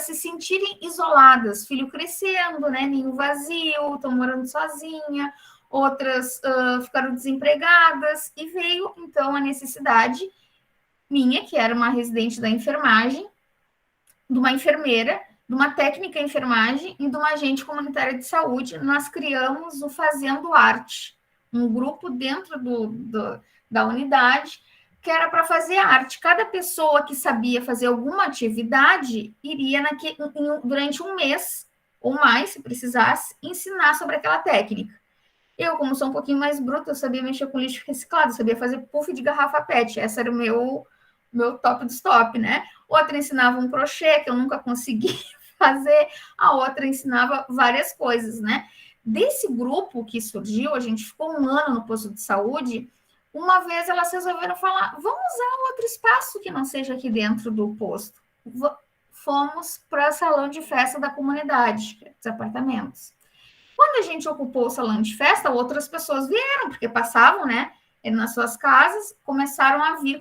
se sentirem isoladas, filho crescendo, né? Ninho vazio, estão morando sozinha, outras ficaram desempregadas, e veio, então, a necessidade minha, que era uma residente da enfermagem, de uma enfermeira, de uma técnica em enfermagem e de uma agente comunitária de saúde. Nós criamos o Fazendo Arte, um grupo dentro da unidade, que era para fazer arte. Cada pessoa que sabia fazer alguma atividade iria durante um mês, ou mais, se precisasse, ensinar sobre aquela técnica. Eu, como sou um pouquinho mais bruta, eu sabia mexer com lixo reciclado, sabia fazer puff de garrafa PET, esse era o meu top dos top, né? Outra ensinava um crochê, que eu nunca consegui fazer, a outra ensinava várias coisas, né? Desse grupo que surgiu, a gente ficou um ano no posto de saúde, uma vez elas resolveram falar, vamos usar outro espaço que não seja aqui dentro do posto. Fomos para o salão de festa da comunidade, dos apartamentos. Quando a gente ocupou o salão de festa, outras pessoas vieram, porque passavam, né, nas suas casas, começaram a vir,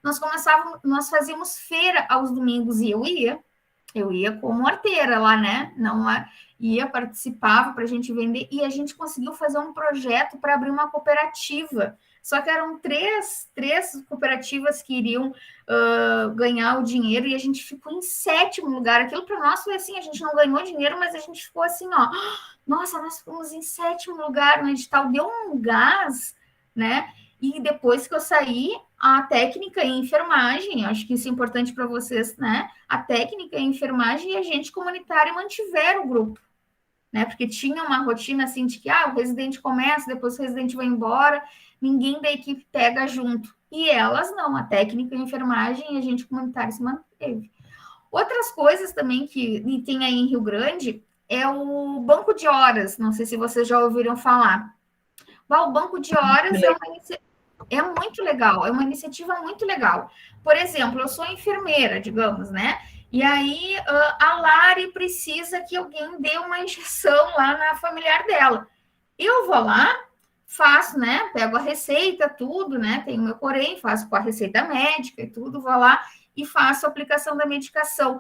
nós fazíamos feira aos domingos, e eu ia como arteira lá, né, não ia, participava para a gente vender, e a gente conseguiu fazer um projeto para abrir uma cooperativa. Só que eram três cooperativas que iriam ganhar o dinheiro, e a gente ficou em 7º lugar. Aquilo para nós foi assim, a gente não ganhou dinheiro, mas a gente ficou assim, ó, nossa, nós ficamos em 7º lugar no edital, deu um gás, né? E depois que eu saí, a técnica em enfermagem, acho que isso é importante para vocês, né? A técnica em enfermagem e a agente comunitária mantiveram o grupo, né? Porque tinha uma rotina assim de que o residente começa, depois o residente vai embora, ninguém da equipe pega junto. E elas não, a técnica em enfermagem e a agente comunitária se manteve. Outras coisas também que tem aí em Rio Grande é o banco de horas, não sei se vocês já ouviram falar. O banco de horas é muito legal, é uma iniciativa muito legal. Por exemplo, eu sou enfermeira, digamos, né? E aí a Lari precisa que alguém dê uma injeção lá na familiar dela. Eu vou lá, faço, né? Pego a receita, tudo, né? Tenho meu porém, faço com a receita médica e tudo, vou lá e faço a aplicação da medicação.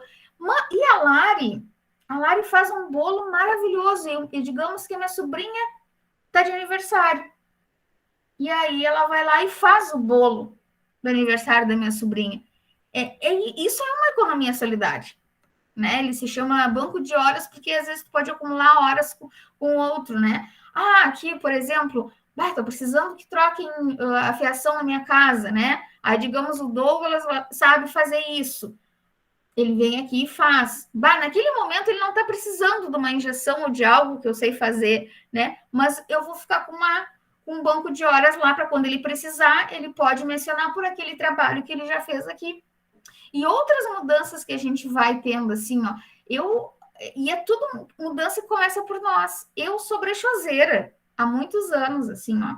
E a Lari faz um bolo maravilhoso, e digamos que a minha sobrinha está de aniversário. E aí ela vai lá e faz o bolo do aniversário da minha sobrinha. Isso é uma economia solidária, né? Ele se chama banco de horas, porque às vezes tu pode acumular horas com outro, né? Aqui, por exemplo, estou precisando que troquem a fiação na minha casa, né? Aí, digamos, o Douglas sabe fazer isso. Ele vem aqui e faz. Naquele momento ele não está precisando de uma injeção ou de algo que eu sei fazer, né? Mas eu vou ficar com um banco de horas lá para quando ele precisar, ele pode mencionar por aquele trabalho que ele já fez aqui. E outras mudanças que a gente vai tendo, assim, ó, e é tudo mudança que começa por nós. Eu sou brechoseira há muitos anos, assim, ó,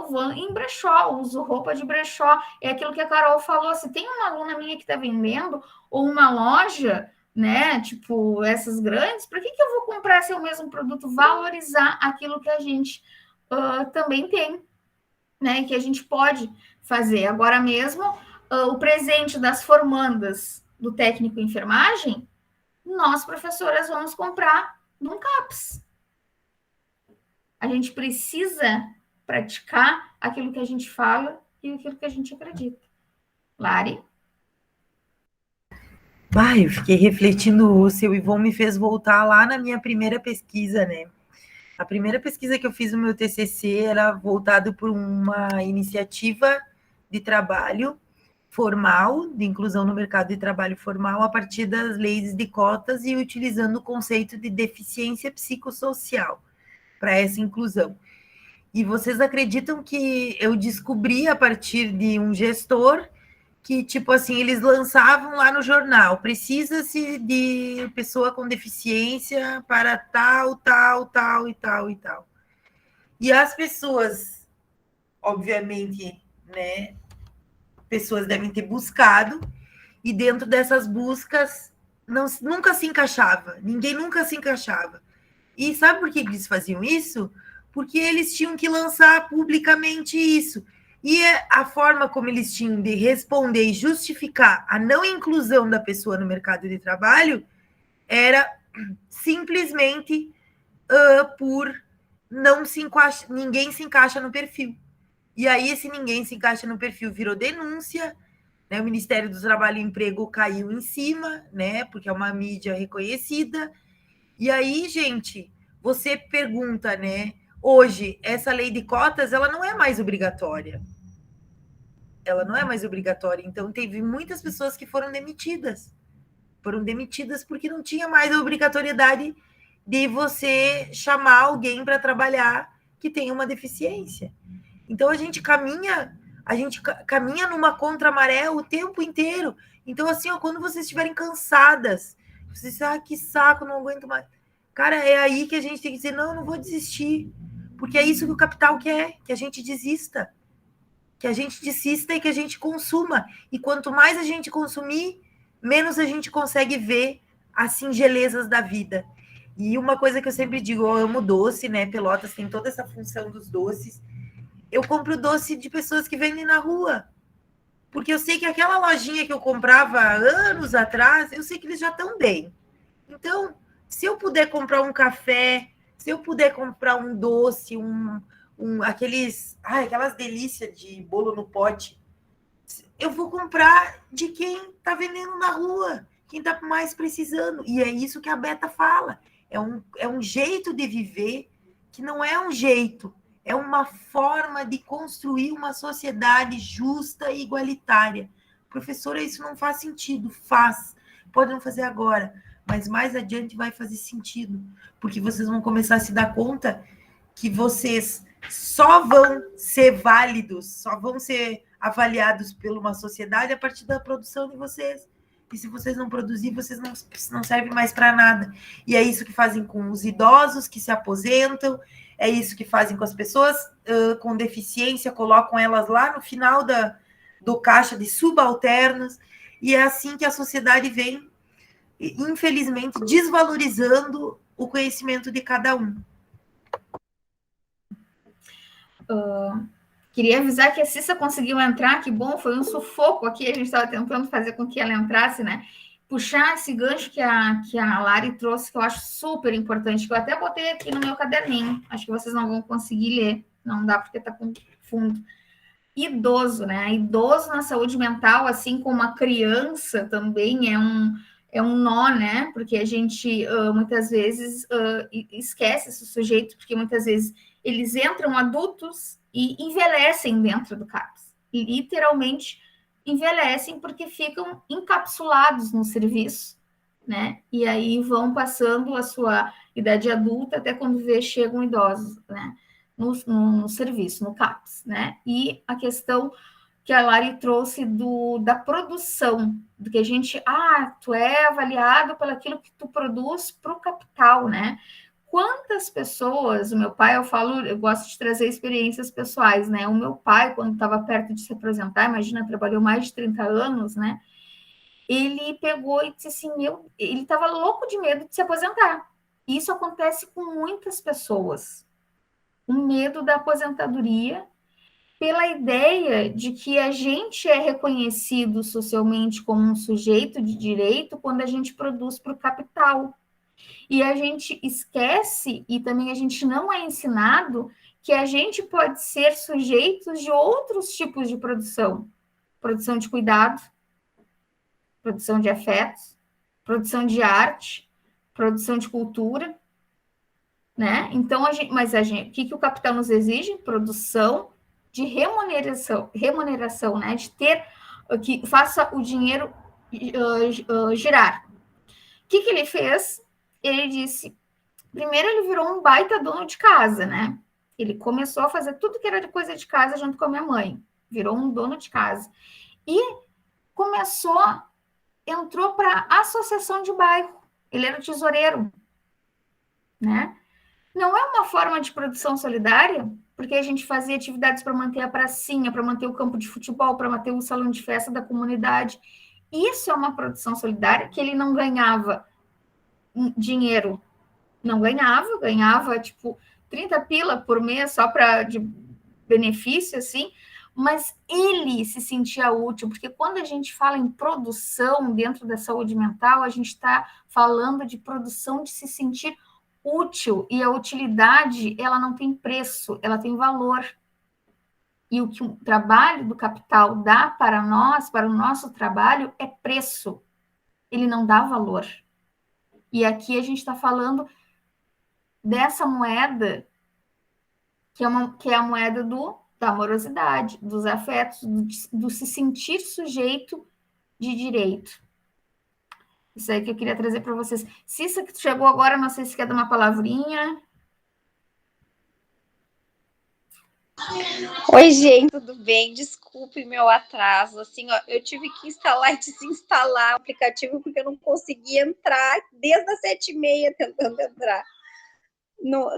vou em brechó, uso roupa de brechó, é aquilo que a Carol falou, se tem uma aluna minha que está vendendo, ou uma loja, né, tipo, essas grandes, por que eu vou comprar se é o mesmo produto? Valorizar aquilo que a gente também tem, né, que a gente pode fazer. Agora mesmo, o presente das formandas do técnico em enfermagem, nós, professoras, vamos comprar num CAPS. A gente precisa praticar aquilo que a gente fala e aquilo que a gente acredita. Lari? Eu fiquei refletindo, o seu Ivon me fez voltar lá na minha primeira pesquisa, né? A primeira pesquisa que eu fiz no meu TCC era voltado por uma iniciativa de trabalho formal, de inclusão no mercado de trabalho formal, a partir das leis de cotas e utilizando o conceito de deficiência psicossocial para essa inclusão. E vocês acreditam que eu descobri a partir de um gestor que, tipo assim, eles lançavam lá no jornal, precisa-se de pessoa com deficiência para tal, tal, tal e tal e tal. E as pessoas, obviamente, né, pessoas devem ter buscado, e dentro dessas buscas nunca se encaixava, ninguém nunca se encaixava. E sabe por que eles faziam isso? Porque eles tinham que lançar publicamente isso. E a forma como eles tinham de responder e justificar a não inclusão da pessoa no mercado de trabalho era simplesmente por não se encaixa, ninguém se encaixa no perfil. E aí, esse ninguém se encaixa no perfil virou denúncia, né? O Ministério do Trabalho e Emprego caiu em cima, né? Porque é uma mídia reconhecida. E aí, gente, você pergunta, né? Hoje, essa lei de cotas, ela não é mais obrigatória. Ela não é mais obrigatória. Então, teve muitas pessoas que foram demitidas. Foram demitidas porque não tinha mais a obrigatoriedade de você chamar alguém para trabalhar que tem uma deficiência. Então, a gente caminha numa contramaré o tempo inteiro. Então, assim, ó, quando vocês estiverem cansadas, vocês dizem, que saco, não aguento mais. Cara, é aí que a gente tem que dizer, não vou desistir. Porque é isso que o capital quer, que a gente desista. Que a gente desista e que a gente consuma. E quanto mais a gente consumir, menos a gente consegue ver as singelezas da vida. E uma coisa que eu sempre digo, eu amo doce, né? Pelotas tem toda essa função dos doces. Eu compro doce de pessoas que vendem na rua. Porque eu sei que aquela lojinha que eu comprava anos atrás, eu sei que eles já estão bem. Então, se eu puder comprar um café, se eu puder comprar um doce, aquelas delícias de bolo no pote, eu vou comprar de quem está vendendo na rua, quem está mais precisando. E é isso que a Beta fala. É um jeito de viver que não é um jeito, é uma forma de construir uma sociedade justa e igualitária. Professora, isso não faz sentido. Faz. Pode não fazer agora, mas mais adiante vai fazer sentido, porque vocês vão começar a se dar conta que vocês só vão ser válidos, só vão ser avaliados por uma sociedade a partir da produção de vocês. E se vocês não produzirem, vocês não servem mais para nada. E é isso que fazem com os idosos que se aposentam, é isso que fazem com as pessoas com deficiência, colocam elas lá no final do caixa de subalternos, e é assim que a sociedade vem, infelizmente, desvalorizando o conhecimento de cada um. Queria avisar que a Cissa conseguiu entrar, que bom, foi um sufoco aqui, a gente estava tentando fazer com que ela entrasse, né? Puxar esse gancho que a Lari trouxe, que eu acho super importante, que eu até botei aqui no meu caderninho, acho que vocês não vão conseguir ler, não dá porque está com fundo. Idoso, né? Idoso na saúde mental, assim como a criança também é um nó, né? Porque a gente muitas vezes esquece esse sujeito, porque muitas vezes eles entram adultos e envelhecem dentro do CAPS. E literalmente envelhecem porque ficam encapsulados no serviço, né? E aí vão passando a sua idade adulta até quando chegam idosos, né? No serviço, no CAPS, né? E a questão que a Lari trouxe da produção, do que a gente, tu é avaliado pelo aquilo que tu produz para o capital, né? Quantas pessoas, o meu pai, eu gosto de trazer experiências pessoais, né? O meu pai, quando estava perto de se aposentar, imagina, trabalhou mais de 30 anos, né? Ele pegou e disse assim, ele estava louco de medo de se aposentar. E isso acontece com muitas pessoas. O medo da aposentadoria pela ideia de que a gente é reconhecido socialmente como um sujeito de direito quando a gente produz para o capital. E a gente esquece, e também a gente não é ensinado, que a gente pode ser sujeitos de outros tipos de produção. Produção de cuidado, produção de afetos, produção de arte, produção de cultura, né? Então, o que o capital nos exige? Produção de remuneração, né? De ter, que faça o dinheiro girar. O que ele fez? Ele disse, primeiro ele virou um baita dono de casa, né? Ele começou a fazer tudo que era de coisa de casa junto com a minha mãe. Virou um dono de casa. E entrou para a associação de bairro. Ele era o tesoureiro, né? Não é uma forma de produção solidária, porque a gente fazia atividades para manter a pracinha, para manter o campo de futebol, para manter o salão de festa da comunidade. Isso é uma produção solidária que ele não ganhava dinheiro. Não ganhava tipo 30 pila por mês só de benefício, assim, mas ele se sentia útil, porque quando a gente fala em produção dentro da saúde mental, a gente está falando de produção de se sentir útil, e a utilidade, ela não tem preço, ela tem valor. E o que o trabalho do capital dá para nós, para o nosso trabalho, é preço. Ele não dá valor. E aqui a gente está falando dessa moeda, que é a moeda da amorosidade, dos afetos, do se sentir sujeito de direito. Isso aí que eu queria trazer para vocês. Cissa, que chegou agora, não sei se quer dar uma palavrinha. Oi, gente, tudo bem? Desculpe meu atraso. Assim, ó, eu tive que instalar e desinstalar o aplicativo porque eu não conseguia entrar desde as 7h30 tentando entrar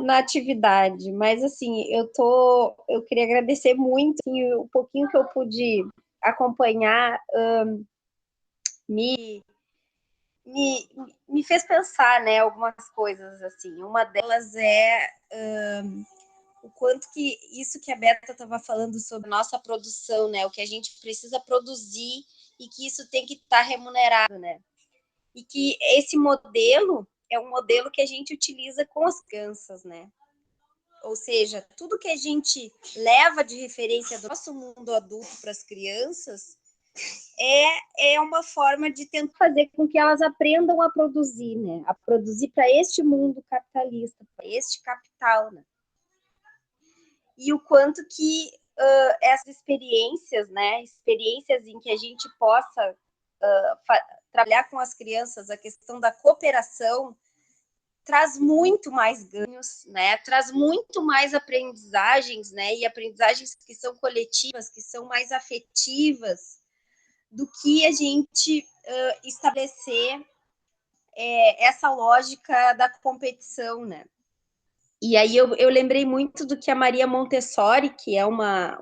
na atividade. Mas, assim, eu queria agradecer muito, assim, o pouquinho que eu pude acompanhar, me fez pensar, né, algumas coisas, assim. Uma delas é o quanto que isso que a Beta estava falando sobre nossa produção, né, o que a gente precisa produzir e que isso tem que estar remunerado, né, e que esse modelo é um modelo que a gente utiliza com as crianças, né, ou seja, tudo que a gente leva de referência do nosso mundo adulto para as crianças é uma forma de tentar fazer com que elas aprendam a produzir, né? A produzir para este mundo capitalista, para este capital, né? E o quanto que essas experiências, né? Experiências em que a gente possa trabalhar com as crianças, a questão da cooperação, traz muito mais ganhos, né? Traz muito mais aprendizagens, né? E aprendizagens que são coletivas, que são mais afetivas, do que a gente estabelecer essa lógica da competição, né? E aí eu lembrei muito do que a Maria Montessori, que é uma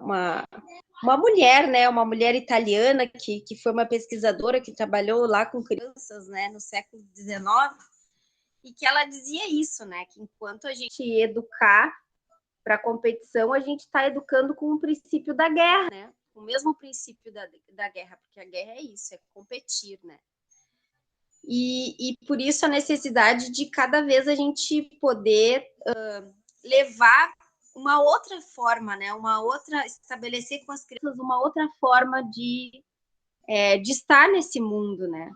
mulher, né? Uma mulher italiana que foi uma pesquisadora que trabalhou lá com crianças, né? No século XIX, e que ela dizia isso, né? Que enquanto a gente educar para a competição, a gente está educando com o princípio da guerra, né? O mesmo princípio da guerra, porque a guerra é isso, é competir, né? E por isso a necessidade de cada vez a gente poder levar uma outra forma, né? Estabelecer com as crianças uma outra forma de estar nesse mundo, né?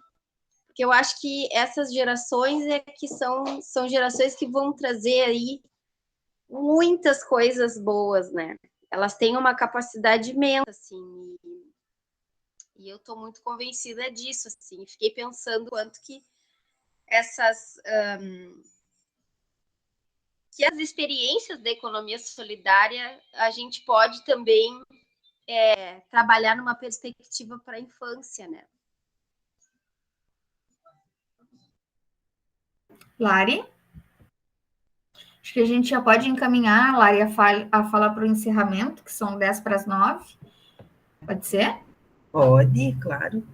Porque eu acho que essas gerações que são gerações que vão trazer aí muitas coisas boas, né? Elas têm uma capacidade imensa, assim, e eu estou muito convencida disso, assim. Fiquei pensando quanto que que as experiências da economia solidária a gente pode também trabalhar numa perspectiva para a infância, né? Lari? Acho que a gente já pode encaminhar, Lari, a falar para o encerramento, que são 10:50. Pode ser? Pode, claro.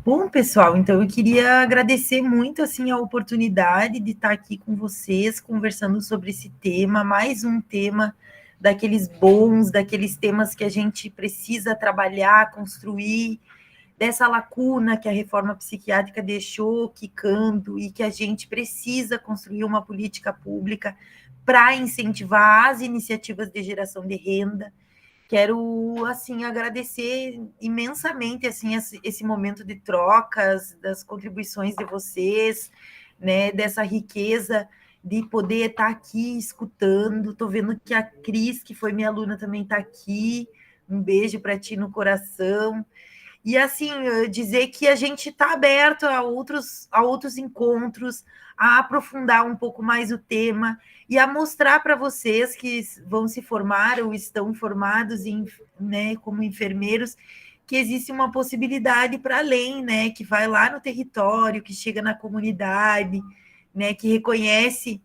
Bom, pessoal, então eu queria agradecer muito, assim, a oportunidade de estar aqui com vocês, conversando sobre esse tema, mais um tema daqueles bons, daqueles temas que a gente precisa trabalhar, construir, dessa lacuna que a reforma psiquiátrica deixou quicando e que a gente precisa construir uma política pública para incentivar as iniciativas de geração de renda. Quero, assim, agradecer imensamente, assim, esse momento de trocas, das contribuições de vocês, né, dessa riqueza de poder estar aqui escutando. Estou vendo que a Cris, que foi minha aluna, também está aqui. Um beijo para ti no coração. E, assim, dizer que a gente está aberto a outros encontros, a aprofundar um pouco mais o tema e a mostrar para vocês que vão se formar ou estão formados né, como enfermeiros, que existe uma possibilidade para além, né, que vai lá no território, que chega na comunidade, né, que reconhece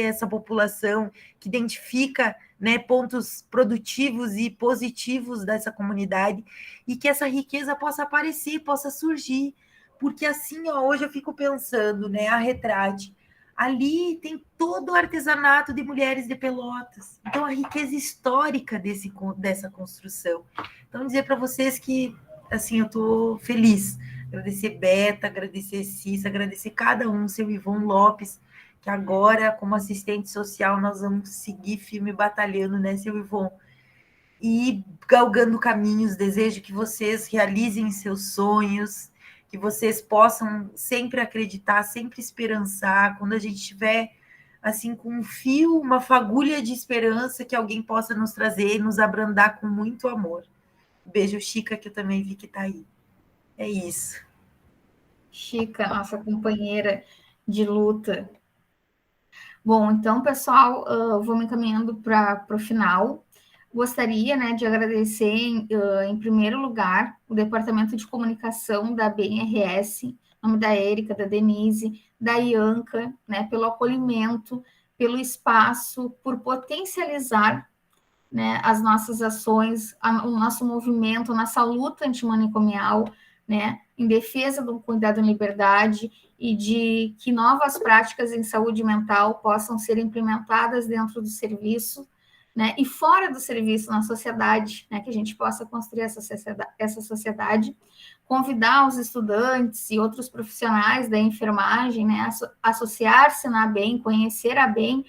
essa população, que identifica, né, pontos produtivos e positivos dessa comunidade, e que essa riqueza possa aparecer, possa surgir, porque assim, hoje eu fico pensando, né, a Retrate, ali tem todo o artesanato de mulheres de Pelotas, então a riqueza histórica dessa construção. Então, dizer para vocês que, assim, eu estou feliz, agradecer Beta, agradecer Cissa, agradecer cada um, seu Ivon Lopes, que agora, como assistente social, nós vamos seguir firme batalhando, né, seu Ivon? E galgando caminhos, desejo que vocês realizem seus sonhos, que vocês possam sempre acreditar, sempre esperançar, quando a gente tiver, assim, com um fio, uma fagulha de esperança, que alguém possa nos trazer e nos abrandar com muito amor. Beijo, Chica, que eu também vi que está aí. É isso. Chica, nossa companheira de luta. Bom, então, pessoal, vou me encaminhando para o final. Gostaria, né, de agradecer, em primeiro lugar, o Departamento de Comunicação da BNRS, em nome da Érica, da Denise, da Ianca, né, pelo acolhimento, pelo espaço, por potencializar, né, as nossas ações, o nosso movimento, a nossa luta antimanicomial, né, em defesa do cuidado em liberdade e de que novas práticas em saúde mental possam ser implementadas dentro do serviço, né, e fora do serviço, na sociedade, né, que a gente possa construir essa sociedade, convidar os estudantes e outros profissionais da enfermagem, né, a associar-se na ABEM, conhecer a ABEM.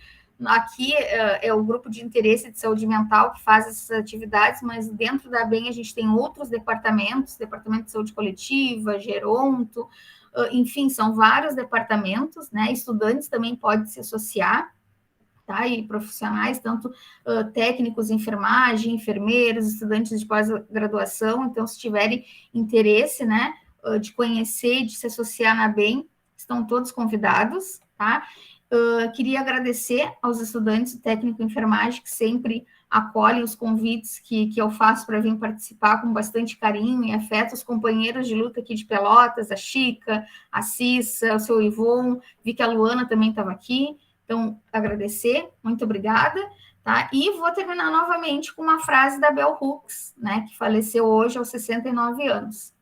Aqui é o grupo de interesse de saúde mental que faz essas atividades, mas dentro da ABEM a gente tem outros departamentos, departamento de saúde coletiva, geronto, enfim, são vários departamentos, né? Estudantes também podem se associar, tá? E profissionais, tanto técnicos em enfermagem, enfermeiros, estudantes de pós-graduação. Então, se tiverem interesse, né, de conhecer, de se associar na ABEM, estão todos convidados, tá? Queria agradecer aos estudantes do técnico em enfermagem que sempre acolhem os convites que eu faço para vir participar com bastante carinho e afeto, os companheiros de luta aqui de Pelotas, a Chica, a Cissa, o seu Ivon, vi que a Luana também estava aqui, então agradecer, muito obrigada, tá? E vou terminar novamente com uma frase da Bell Hooks, né, que faleceu hoje aos 69 anos.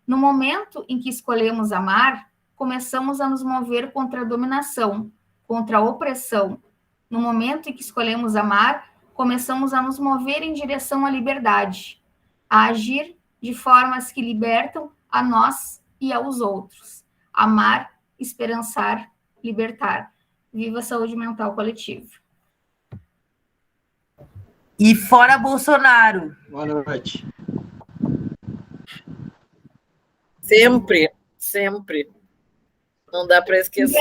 No momento em que escolhemos amar, começamos a nos mover contra a dominação, contra a opressão. No momento em que escolhemos amar, começamos a nos mover em direção à liberdade, a agir de formas que libertam a nós e aos outros. Amar, esperançar, libertar. Viva a saúde mental coletiva. E fora Bolsonaro. Boa noite. Sempre, sempre. Não dá para esquecer.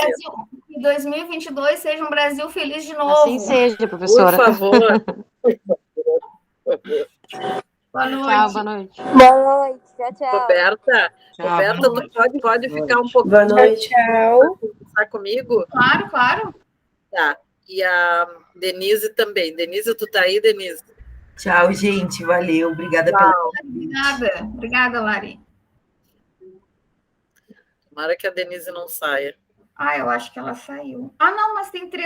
Que 2022 seja um Brasil feliz de novo. Assim seja, professora. Por favor. Boa noite. Tchau, boa noite. Boa noite, tchau, tchau. Roberta, Tchau, Roberta, boa tu pode ficar um pouco Boa noite. Tchau. conversar comigo? Claro, claro. Tá. E a Denise também. Denise, tu tá aí, Denise? Tchau, gente. Valeu. Obrigada Tchau. Obrigada, Lari. Tomara que a Denise não saia. Eu acho que ela saiu. Não, mas tem 3